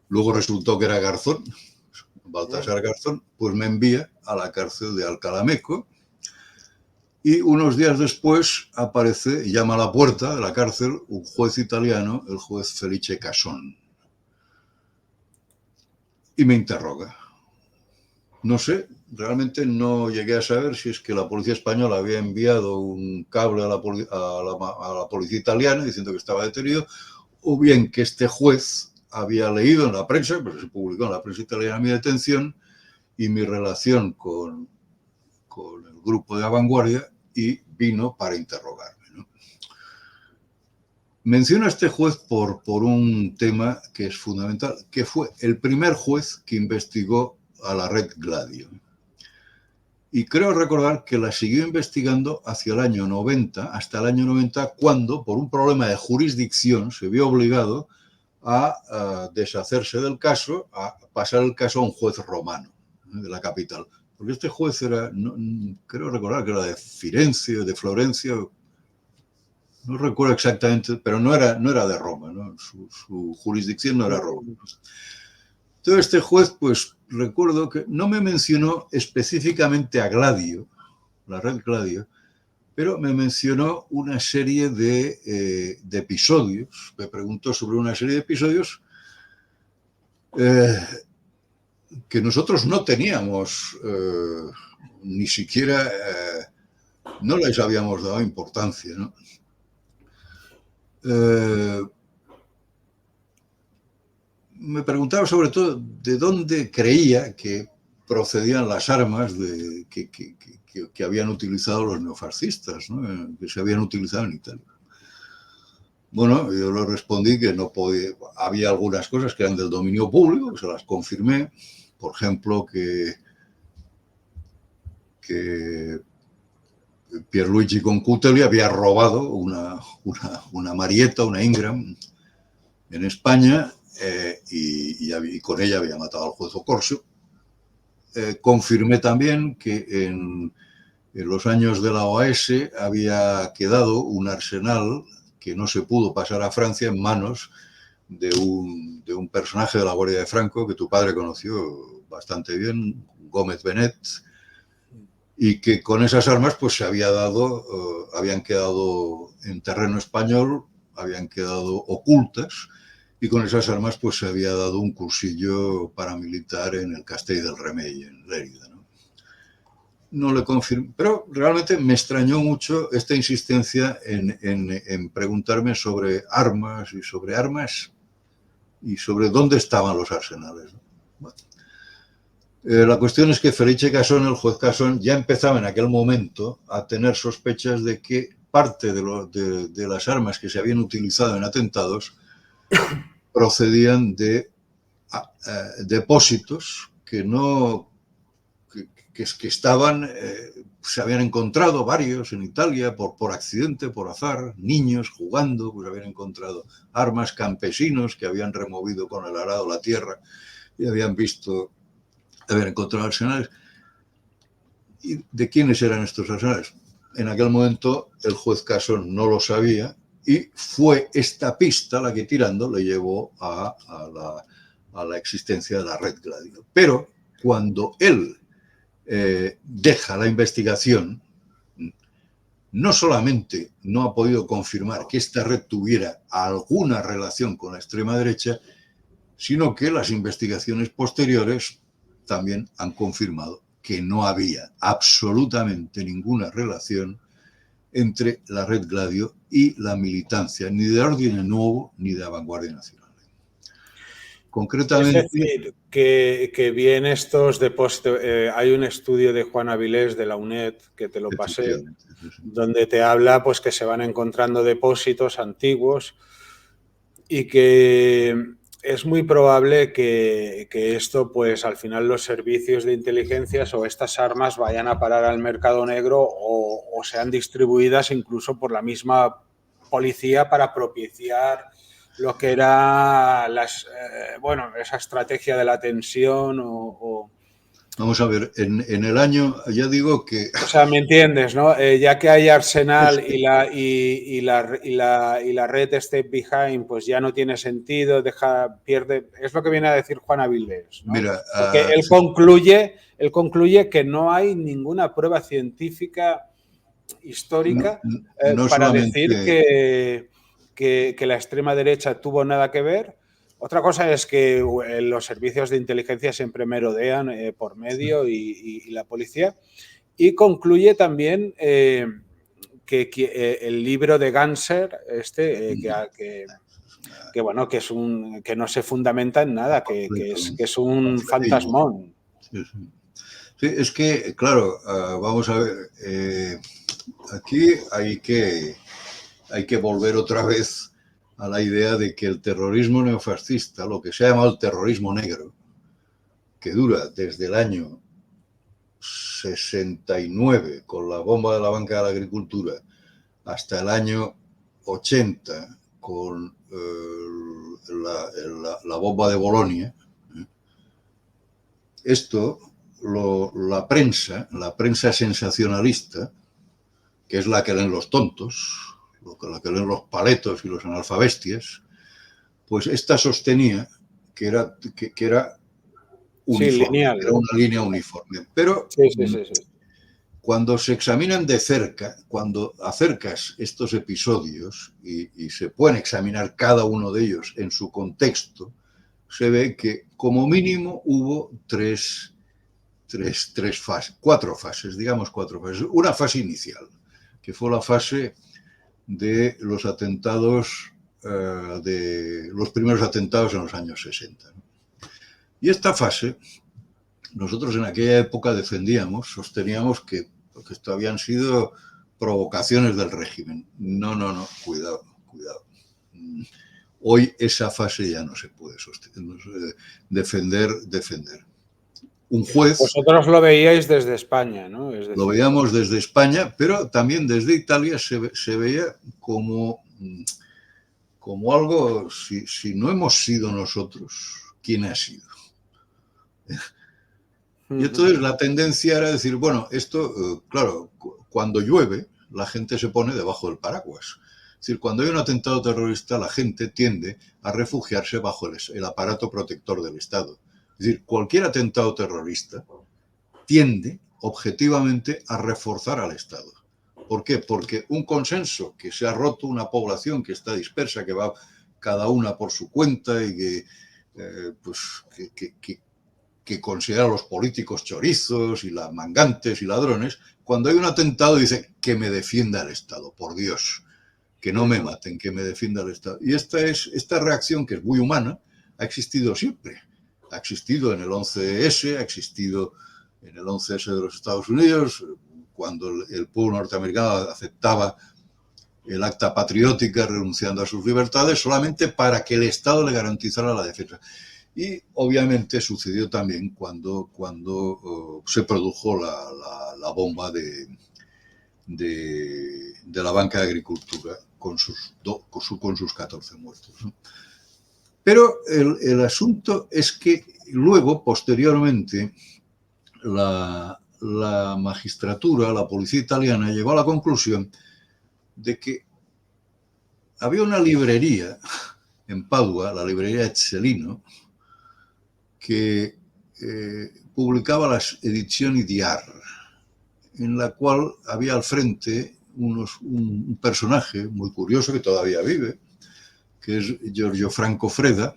Luego resultó que era Garzón, Baltasar Garzón, pues me envía a la cárcel de Alcalá Meco, y unos días después aparece, llama a la puerta de la cárcel un juez italiano, el juez Felice Casson, y me interroga. No sé, realmente no llegué a saber si es que la policía española había enviado un cable a la policía italiana diciendo que estaba detenido, o bien que este juez había leído en la prensa, pero se publicó en la prensa italiana mi detención y mi relación con el grupo de La Vanguardia, y vino para interrogarme, ¿no? Menciono a este juez por un tema que es fundamental, que fue el primer juez que investigó a la red Gladio. Y creo recordar que la siguió investigando hacia el año 90, hasta el año 90, cuando, por un problema de jurisdicción, se vio obligado a deshacerse del caso, a pasar el caso a un juez romano, de la capital. Porque este juez era, creo recordar que era de Firenze o de Florencia, no recuerdo exactamente, pero no era de Roma, ¿no? Su jurisdicción no era Roma. Entonces este juez, pues recuerdo que no me mencionó específicamente a Gladio, la red Gladio, pero me mencionó una serie de episodios, me preguntó sobre una serie de episodios que nosotros no teníamos, ni siquiera, no les habíamos dado importancia, ¿no? Me preguntaba sobre todo de dónde creía que procedían las armas que habían utilizado los neofascistas, ¿no? Que se habían utilizado en Italia. Bueno, yo le respondí que no podía, había algunas cosas que eran del dominio público, que se las confirmé. Por ejemplo, que Pierluigi Concutelli había robado una Marietta, una Ingram, en España, y con ella había matado al juez Occorsio. confirmé también que en los años de la OAS había quedado un arsenal que no se pudo pasar a Francia en manos de un personaje de la Guardia de Franco que tu padre conoció bastante bien, Gómez Benet, y que con esas armas pues se habían quedado en terreno español, habían quedado ocultas, y con esas armas pues se había dado un cursillo paramilitar en el Castell del Remei, en Lérida, ¿no? No le confirmo, pero realmente me extrañó mucho esta insistencia en preguntarme sobre armas y sobre dónde estaban los arsenales, ¿no? Bueno. La cuestión es que Felice Casón, el juez Casón, ya empezaba en aquel momento a tener sospechas de que parte de las armas que se habían utilizado en atentados procedían de depósitos que estaban, se habían encontrado varios en Italia por accidente, por azar, niños jugando, pues habían encontrado armas, campesinos que habían removido con el arado la tierra y habían encontrado arsenales. ¿Y de quiénes eran estos arsenales? En aquel momento el juez Casón no lo sabía y fue esta pista la que tirando le llevó a la existencia de la Red Gladio. Pero cuando él deja la investigación, no solamente no ha podido confirmar que esta red tuviera alguna relación con la extrema derecha, sino que las investigaciones posteriores también han confirmado que no había absolutamente ninguna relación entre la Red Gladio y la militancia, ni de Orden Nuevo ni de Vanguardia Nacional. Concretamente... Es decir, que bien estos depósitos... hay un estudio de Juan Avilés de la UNED, que te lo pasé, donde te habla pues que se van encontrando depósitos antiguos y que es muy probable que esto, pues al final los servicios de inteligencias o estas armas vayan a parar al mercado negro o sean distribuidas incluso por la misma policía para propiciar lo que era esa estrategia de la tensión Vamos a ver, en el año, ya digo que... O sea, ¿me entiendes, no? Ya que hay Arsenal y la red Step Behind, pues ya no tiene sentido, pierde... Es lo que viene a decir Juan Avilés, ¿no? Mira, porque él concluye que no hay ninguna prueba científica histórica no para solamente... decir que la extrema derecha tuvo nada que ver. Otra cosa es que los servicios de inteligencia siempre merodean por medio y la policía. Y concluye también que el libro de Ganser, que no se fundamenta en nada, que es un fantasmón. Sí, es que, claro, vamos a ver, aquí hay que volver otra vez a la idea de que el terrorismo neofascista, lo que se ha llamado el terrorismo negro, que dura desde el año 69 con la bomba de la banca de la agricultura hasta el año 80 con la bomba de Bolonia, esto la prensa sensacionalista, que es la que leen los tontos, la que leen los paletos y los analfabestias, pues esta sostenía que era uniforme, lineal. era una línea uniforme. Pero cuando se examinan de cerca, cuando acercas estos episodios y se pueden examinar cada uno de ellos en su contexto, se ve que como mínimo hubo cuatro fases. Una fase inicial, que fue la fase de los atentados, de los primeros atentados en los años 60. Y esta fase, nosotros en aquella época sosteníamos que esto habían sido provocaciones del régimen. No, cuidado. Hoy esa fase ya no se puede sostener, defender. Un juez... Vosotros lo veíais desde España, ¿no? Es decir, lo veíamos desde España, pero también desde Italia se veía como algo, si no hemos sido nosotros, ¿quién ha sido? Y entonces la tendencia era decir, bueno, esto, claro, cuando llueve, la gente se pone debajo del paraguas. Es decir, cuando hay un atentado terrorista, la gente tiende a refugiarse bajo el aparato protector del Estado. Es decir, cualquier atentado terrorista tiende objetivamente a reforzar al Estado. ¿Por qué? Porque un consenso que se ha roto, una población que está dispersa, que va cada una por su cuenta y que considera a los políticos chorizos y mangantes y ladrones, cuando hay un atentado dice que me defienda el Estado, por Dios, que no me maten, que me defienda el Estado. Y esta reacción, que es muy humana, ha existido siempre. Ha existido en el 11S, ha existido en el 11S de los Estados Unidos, cuando el pueblo norteamericano aceptaba el acta patriótica renunciando a sus libertades solamente para que el Estado le garantizara la defensa. Y obviamente sucedió también cuando se produjo la bomba de la banca de agricultura con sus 14 muertos, ¿no? Pero el asunto es que luego, posteriormente, la magistratura, la policía italiana, llegó a la conclusión de que había una librería en Padua, la librería Ezzelino, que publicaba las ediciones Diar, en la cual había al frente un personaje muy curioso que todavía vive, que es Giorgio Franco Freda,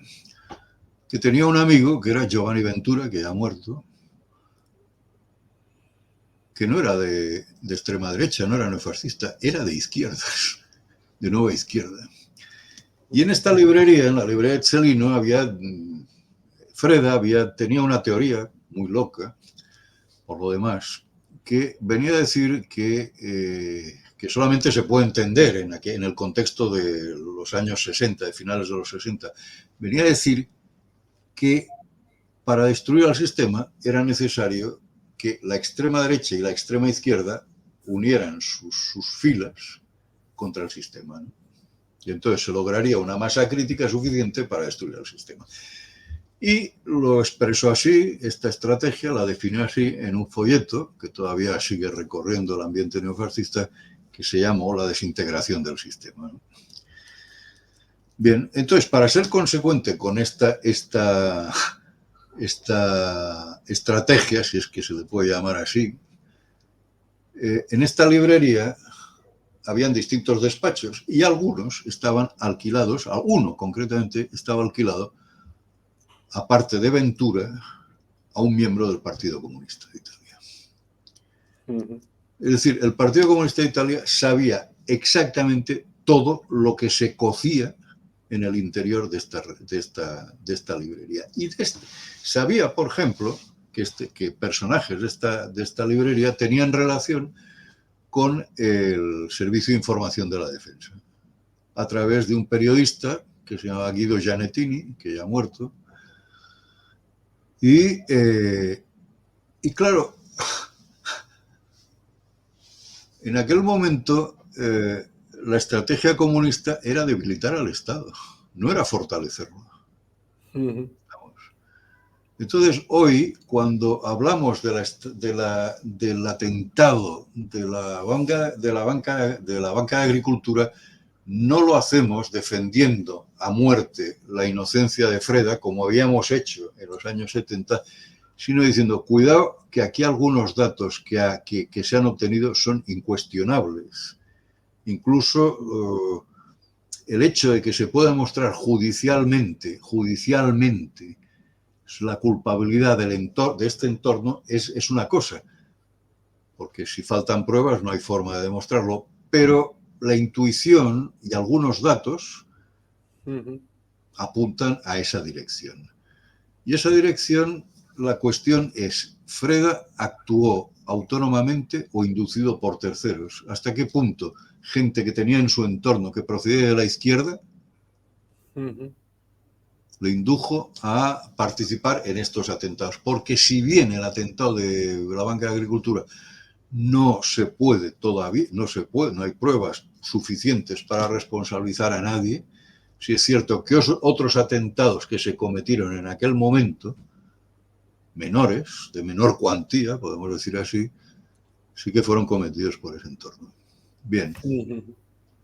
que tenía un amigo que era Giovanni Ventura, que ya ha muerto, que no era de extrema derecha, no era neofascista, era de izquierdas, de nueva izquierda. Y en esta librería, en la librería de Ezzelino, Freda tenía una teoría muy loca, por lo demás, que venía a decir que solamente se puede entender en el contexto de los años 60, de finales de los 60, venía a decir que para destruir al sistema era necesario que la extrema derecha y la extrema izquierda unieran sus filas contra el sistema, ¿no? Y entonces se lograría una masa crítica suficiente para destruir el sistema. Y lo expresó así, esta estrategia la definió así en un folleto que todavía sigue recorriendo el ambiente neofascista, que se llamó La desintegración del sistema, ¿no? Bien, entonces, para ser consecuente con esta estrategia, si es que se le puede llamar así, en esta librería habían distintos despachos y algunos estaban alquilados, uno concretamente estaba alquilado, aparte de Ventura, a un miembro del Partido Comunista de Italia. Es decir, el Partido Comunista de Italia sabía exactamente todo lo que se cocía en el interior de esta librería. Y sabía, por ejemplo, que personajes de esta librería tenían relación con el Servicio de Información de la Defensa, a través de un periodista que se llamaba Guido Gianettini, que ya ha muerto. Y claro, en aquel momento la estrategia comunista era debilitar al Estado, no era fortalecerlo. Entonces, hoy, cuando hablamos del atentado de la banca de agricultura, no lo hacemos defendiendo a muerte la inocencia de Freda, como habíamos hecho en los años 70, sino diciendo, cuidado, que aquí algunos datos que se han obtenido son incuestionables. Incluso el hecho de que se pueda mostrar judicialmente la culpabilidad de este entorno es una cosa, porque si faltan pruebas no hay forma de demostrarlo, pero la intuición y algunos datos apuntan a esa dirección. Y esa dirección, la cuestión es, ¿Freda actuó autónomamente o inducido por terceros? ¿Hasta qué punto gente que tenía en su entorno que procedía de la izquierda le indujo a participar en estos atentados? Porque si bien el atentado de la banca de agricultura no se puede todavía, no hay pruebas suficientes para responsabilizar a nadie, sí es cierto que otros atentados que se cometieron en aquel momento menores, de menor cuantía, podemos decir así, sí que fueron cometidos por ese entorno. Bien.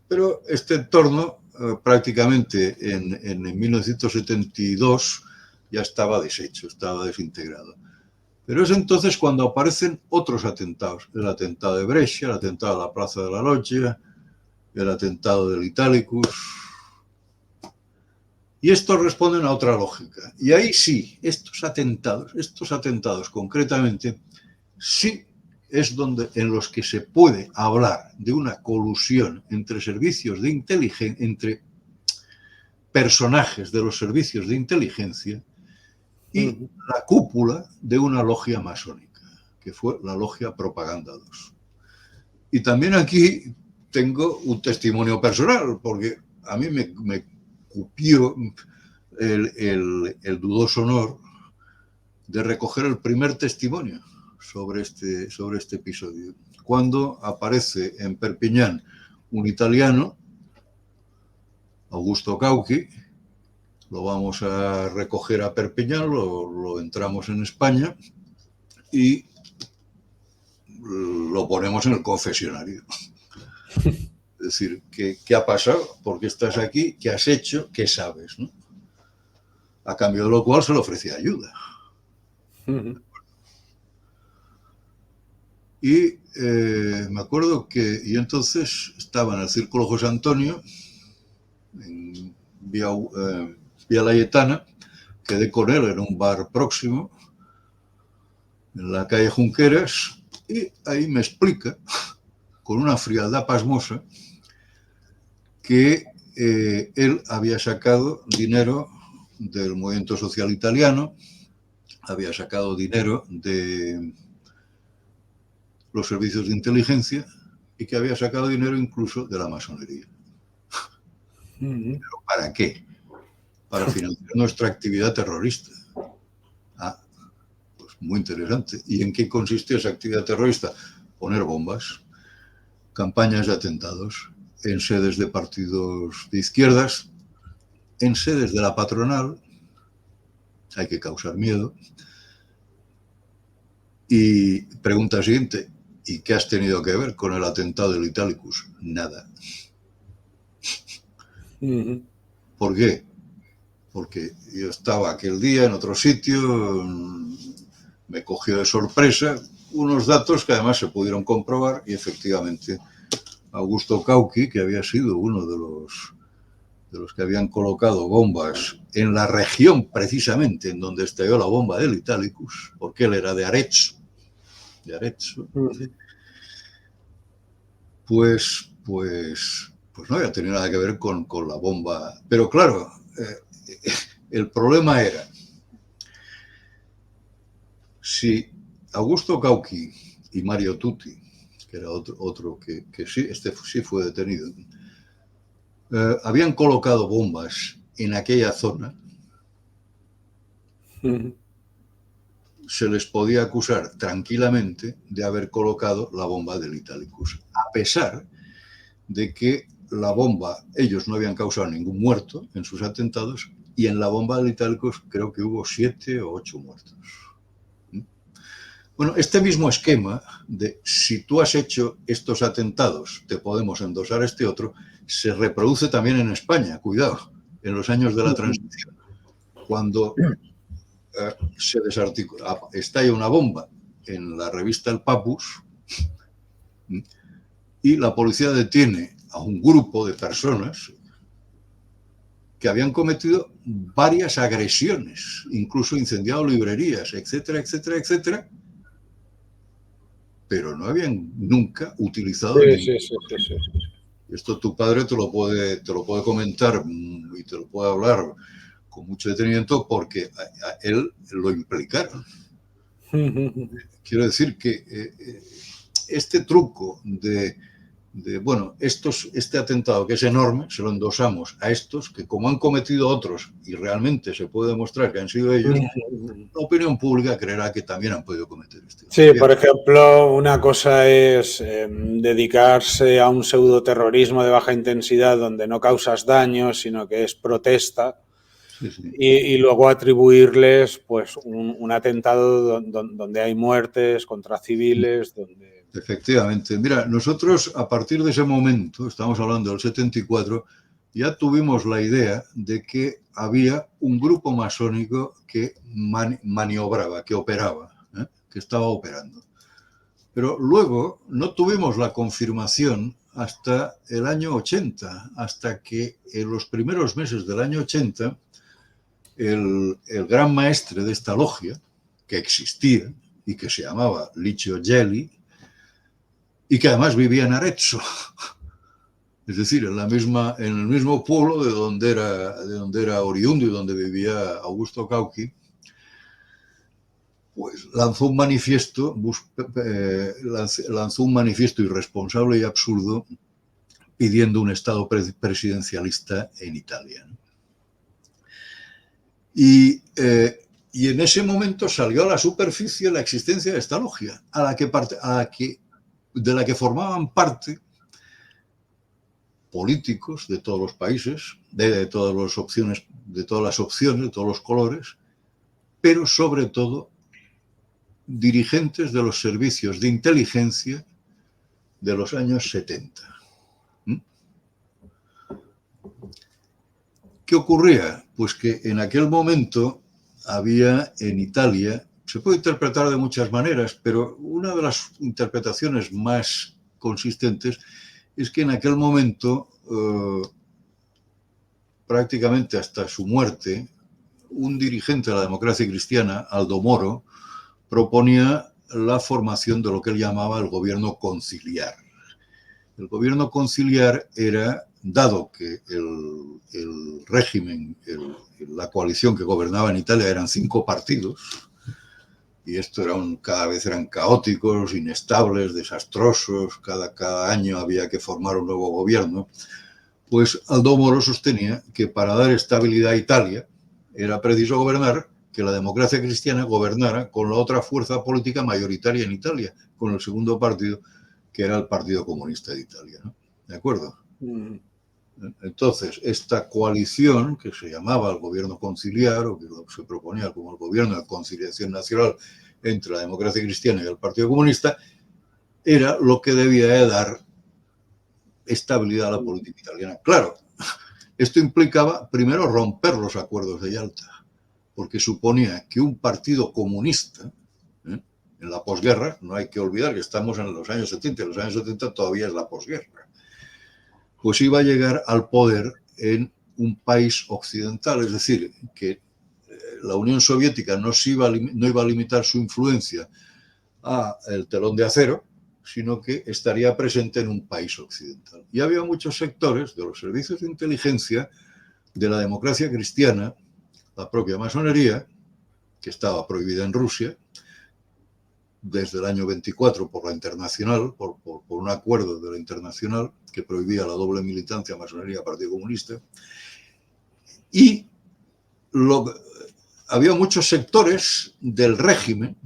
Pero este entorno prácticamente en 1972 ya estaba deshecho, estaba desintegrado. Pero es entonces cuando aparecen otros atentados. El atentado de Brescia, el atentado de la Plaza de la Loggia, el atentado del Italicus. Y estos responden a otra lógica. Y ahí sí, estos atentados concretamente, sí es donde en los que se puede hablar de una colusión entre servicios de inteligencia, entre personajes de los servicios de inteligencia y la cúpula de una logia masónica, que fue la Logia Propaganda 2. Y también aquí tengo un testimonio personal, porque a mí me cupió el dudoso honor de recoger el primer testimonio sobre este episodio, cuando aparece en Perpiñán un italiano, Augusto Cauchi. Lo vamos a recoger a Perpiñán, lo entramos en España y lo ponemos en el confesionario. Es decir, ¿qué ha pasado? ¿Por qué estás aquí? ¿Qué has hecho? ¿Qué sabes? ¿No? A cambio de lo cual se le ofrecía ayuda. Y me acuerdo que yo entonces estaba en el Círculo José Antonio, en Vía Layetana, quedé con él en un bar próximo, en la calle Junqueras, y ahí me explica, con una frialdad pasmosa, que él había sacado dinero del movimiento social italiano, había sacado dinero de los servicios de inteligencia y que había sacado dinero incluso de la masonería. ¿Pero para qué? Para financiar nuestra actividad terrorista. Ah, pues muy interesante. ¿Y en qué consistió esa actividad terrorista? Poner bombas, campañas de atentados en sedes de partidos de izquierdas, en sedes de la patronal. Hay que causar miedo. Y pregunta siguiente, ¿y qué has tenido que ver con el atentado del Italicus? Nada. ¿Por qué? Porque yo estaba aquel día en otro sitio, me cogió de sorpresa unos datos que además se pudieron comprobar y efectivamente Augusto Cauchi, que había sido uno de los que habían colocado bombas en la región precisamente en donde estalló la bomba del Italicus, porque él era de Arezzo, pues no había tenido nada que ver con la bomba. Pero claro, el problema era, si Augusto Cauchi y Mario Tutti, que era otro que sí, este sí fue detenido, habían colocado bombas en aquella zona, se les podía acusar tranquilamente de haber colocado la bomba del Italicus, a pesar de que la bomba, ellos no habían causado ningún muerto en sus atentados, y en la bomba del Italicus creo que hubo 7 o 8 muertos. Bueno, este mismo esquema de si tú has hecho estos atentados, te podemos endosar este otro, se reproduce también en España, cuidado, en los años de la transición, cuando se desarticula, estalla una bomba en la revista El Papus y la policía detiene a un grupo de personas que habían cometido varias agresiones, incluso incendiado librerías, etcétera, etcétera, etcétera, pero no habían nunca utilizado sí. Esto tu padre te lo puede comentar y te lo puede hablar con mucho detenimiento porque a él lo implicaron. Quiero decir que este truco de bueno, este atentado que es enorme, se lo endosamos a estos que como han cometido otros y realmente se puede demostrar que han sido ellos, la opinión pública creerá que también han podido cometer este. Sí, por ejemplo, una cosa es dedicarse a un pseudoterrorismo de baja intensidad donde no causas daño, sino que es protesta. Sí, sí. Y luego atribuirles pues un atentado donde hay muertes contra civiles. Efectivamente. Mira, nosotros a partir de ese momento, estamos hablando del 74, ya tuvimos la idea de que había un grupo masónico que maniobraba, que operaba, que estaba operando. Pero luego no tuvimos la confirmación hasta el año 80, hasta que en los primeros meses del año 80 el gran maestre de esta logia, que existía y que se llamaba Licio Gelli, y que además vivía en Arezzo, es decir, en el mismo pueblo de donde era oriundo y donde vivía Augusto Cauchy, pues lanzó un manifiesto irresponsable y absurdo pidiendo un Estado presidencialista en Italia. Y en ese momento salió a la superficie la existencia de esta logia, de la que formaban parte políticos de todos los países, de todas las opciones, de todos los colores, pero sobre todo dirigentes de los servicios de inteligencia de los años 70. ¿Qué ocurría? Pues que en aquel momento había en Italia, se puede interpretar de muchas maneras, pero una de las interpretaciones más consistentes es que en aquel momento, prácticamente hasta su muerte, un dirigente de la democracia cristiana, Aldo Moro, proponía la formación de lo que él llamaba el gobierno conciliar. El gobierno conciliar era, dado que el régimen, la coalición que gobernaba en Italia eran 5 partidos, y esto cada vez eran caóticos, inestables, desastrosos, cada año había que formar un nuevo gobierno, pues Aldo Moro sostenía que para dar estabilidad a Italia era preciso que la democracia cristiana gobernara con la otra fuerza política mayoritaria en Italia, con el segundo partido, que era el Partido Comunista de Italia, ¿no? ¿De acuerdo? Entonces, esta coalición, que se llamaba el gobierno conciliar, o que se proponía como el gobierno de conciliación nacional entre la democracia cristiana y el Partido Comunista, era lo que debía de dar estabilidad a la política italiana. Claro, esto implicaba primero romper los acuerdos de Yalta, porque suponía que un partido comunista, en la posguerra, no hay que olvidar que estamos en los años 70, y los años 70 todavía es la posguerra, pues iba a llegar al poder en un país occidental, es decir, que la Unión Soviética no iba a limitar su influencia al telón de acero, sino que estaría presente en un país occidental. Y había muchos sectores de los servicios de inteligencia de la democracia cristiana, la propia masonería, que estaba prohibida en Rusia desde el año 24 por la Internacional, por un acuerdo de la Internacional que prohibía la doble militancia masonería-Partido Comunista. Y había muchos sectores del régimen,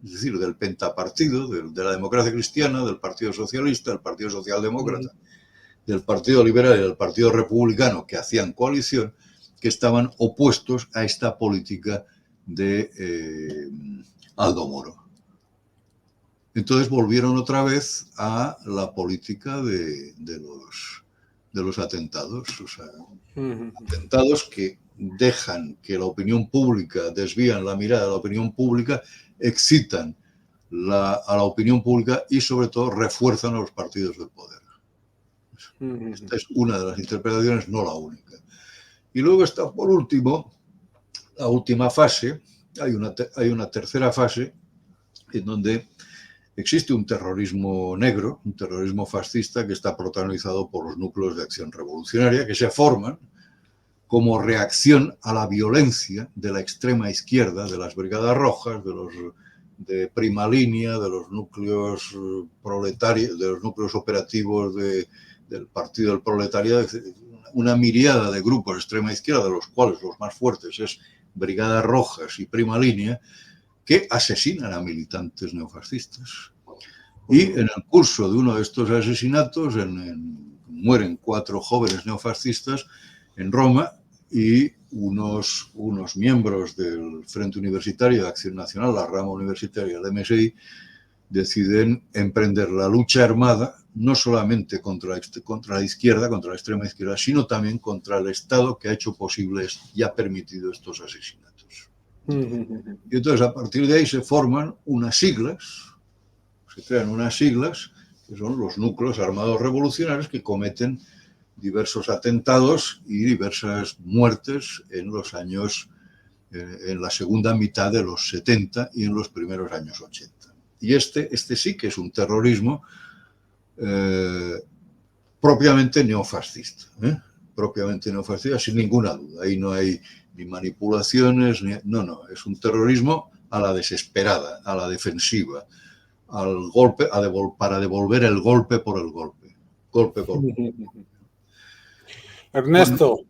es decir, del pentapartido, de la democracia cristiana, del Partido Socialista, del Partido Socialdemócrata, del Partido Liberal y del Partido Republicano, que hacían coalición, que estaban opuestos a esta política de Aldo Moro. Entonces volvieron otra vez a la política de los atentados, o sea, atentados que dejan que la opinión pública, desvían la mirada de la opinión pública, excitan a la opinión pública y sobre todo refuerzan a los partidos del poder. Esta es una de las interpretaciones, no la única. Y luego está, por último, la última fase. Hay una tercera fase en donde existe un terrorismo negro, un terrorismo fascista que está protagonizado por los núcleos de acción revolucionaria que se forman como reacción a la violencia de la extrema izquierda, de las brigadas rojas, de prima línea, de los núcleos proletarios, de los núcleos operativos del Partido del Proletariado, una miriada de grupos de extrema izquierda, de los cuales los más fuertes es brigadas rojas y prima línea, que asesinan a militantes neofascistas. Y en el curso de uno de estos asesinatos mueren 4 jóvenes neofascistas en Roma y unos miembros del Frente Universitario de Acción Nacional, la rama universitaria del MSI, deciden emprender la lucha armada no solamente contra la izquierda, contra la extrema izquierda, sino también contra el Estado que ha hecho posibles y ha permitido estos asesinatos. Y entonces a partir de ahí se forman unas siglas, se crean unas siglas que son los núcleos armados revolucionarios que cometen diversos atentados y diversas muertes en los años, en la segunda mitad de los 70 y en los primeros años 80. Y este sí que es un terrorismo propiamente neofascista, propiamente neofascista, sin ninguna duda. Ahí no hay ni manipulaciones, no, es un terrorismo a la desesperada, a la defensiva, al golpe, para devolver el golpe por el golpe. Golpe por golpe. Ernesto,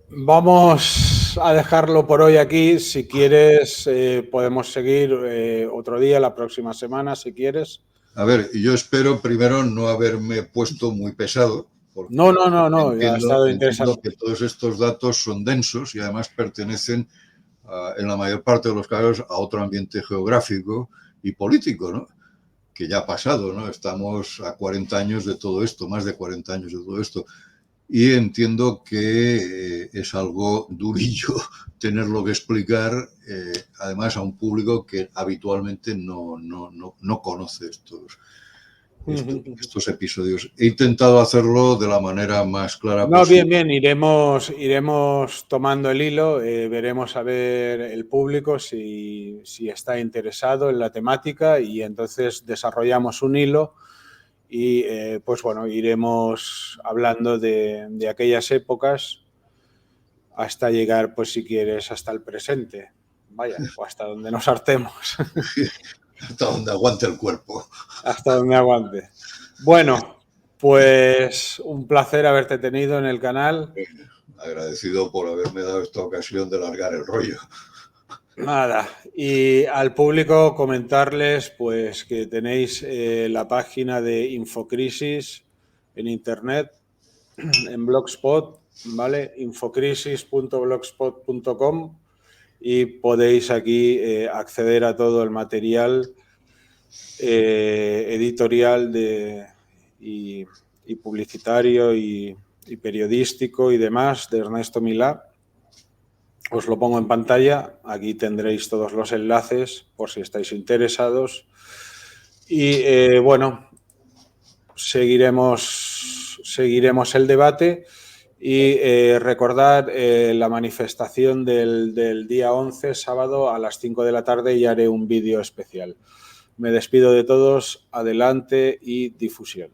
vamos a dejarlo por hoy aquí. Si quieres, podemos seguir otro día, la próxima semana, si quieres. A ver, yo espero primero no haberme puesto muy pesado. No, ya ha estado interesante. Entiendo que todos estos datos son densos y además pertenecen, en la mayor parte de los casos, a otro ambiente geográfico y político, ¿no? Que ya ha pasado, ¿no? Estamos a 40 años de todo esto, más de 40 años de todo esto. Y entiendo que es algo durillo tenerlo que explicar, además a un público que habitualmente no conoce estos episodios. He intentado hacerlo de la manera más clara posible. Bien, iremos tomando el hilo, veremos a ver el público si está interesado en la temática y entonces desarrollamos un hilo. Y pues bueno, iremos hablando de aquellas épocas hasta llegar, pues si quieres, hasta el presente. Vaya, o hasta donde nos hartemos. Hasta donde aguante el cuerpo. Hasta donde aguante. Bueno, pues un placer haberte tenido en el canal. Agradecido por haberme dado esta ocasión de largar el rollo. Nada, y al público comentarles pues que tenéis la página de Infocrisis en internet, en Blogspot, ¿vale? infocrisis.blogspot.com y podéis aquí acceder a todo el material editorial y publicitario y periodístico y demás de Ernesto Milá. Os lo pongo en pantalla, aquí tendréis todos los enlaces por si estáis interesados y bueno, seguiremos el debate y recordad la manifestación del día 11, sábado a las 5 de la tarde y haré un vídeo especial. Me despido de todos, adelante y difusión.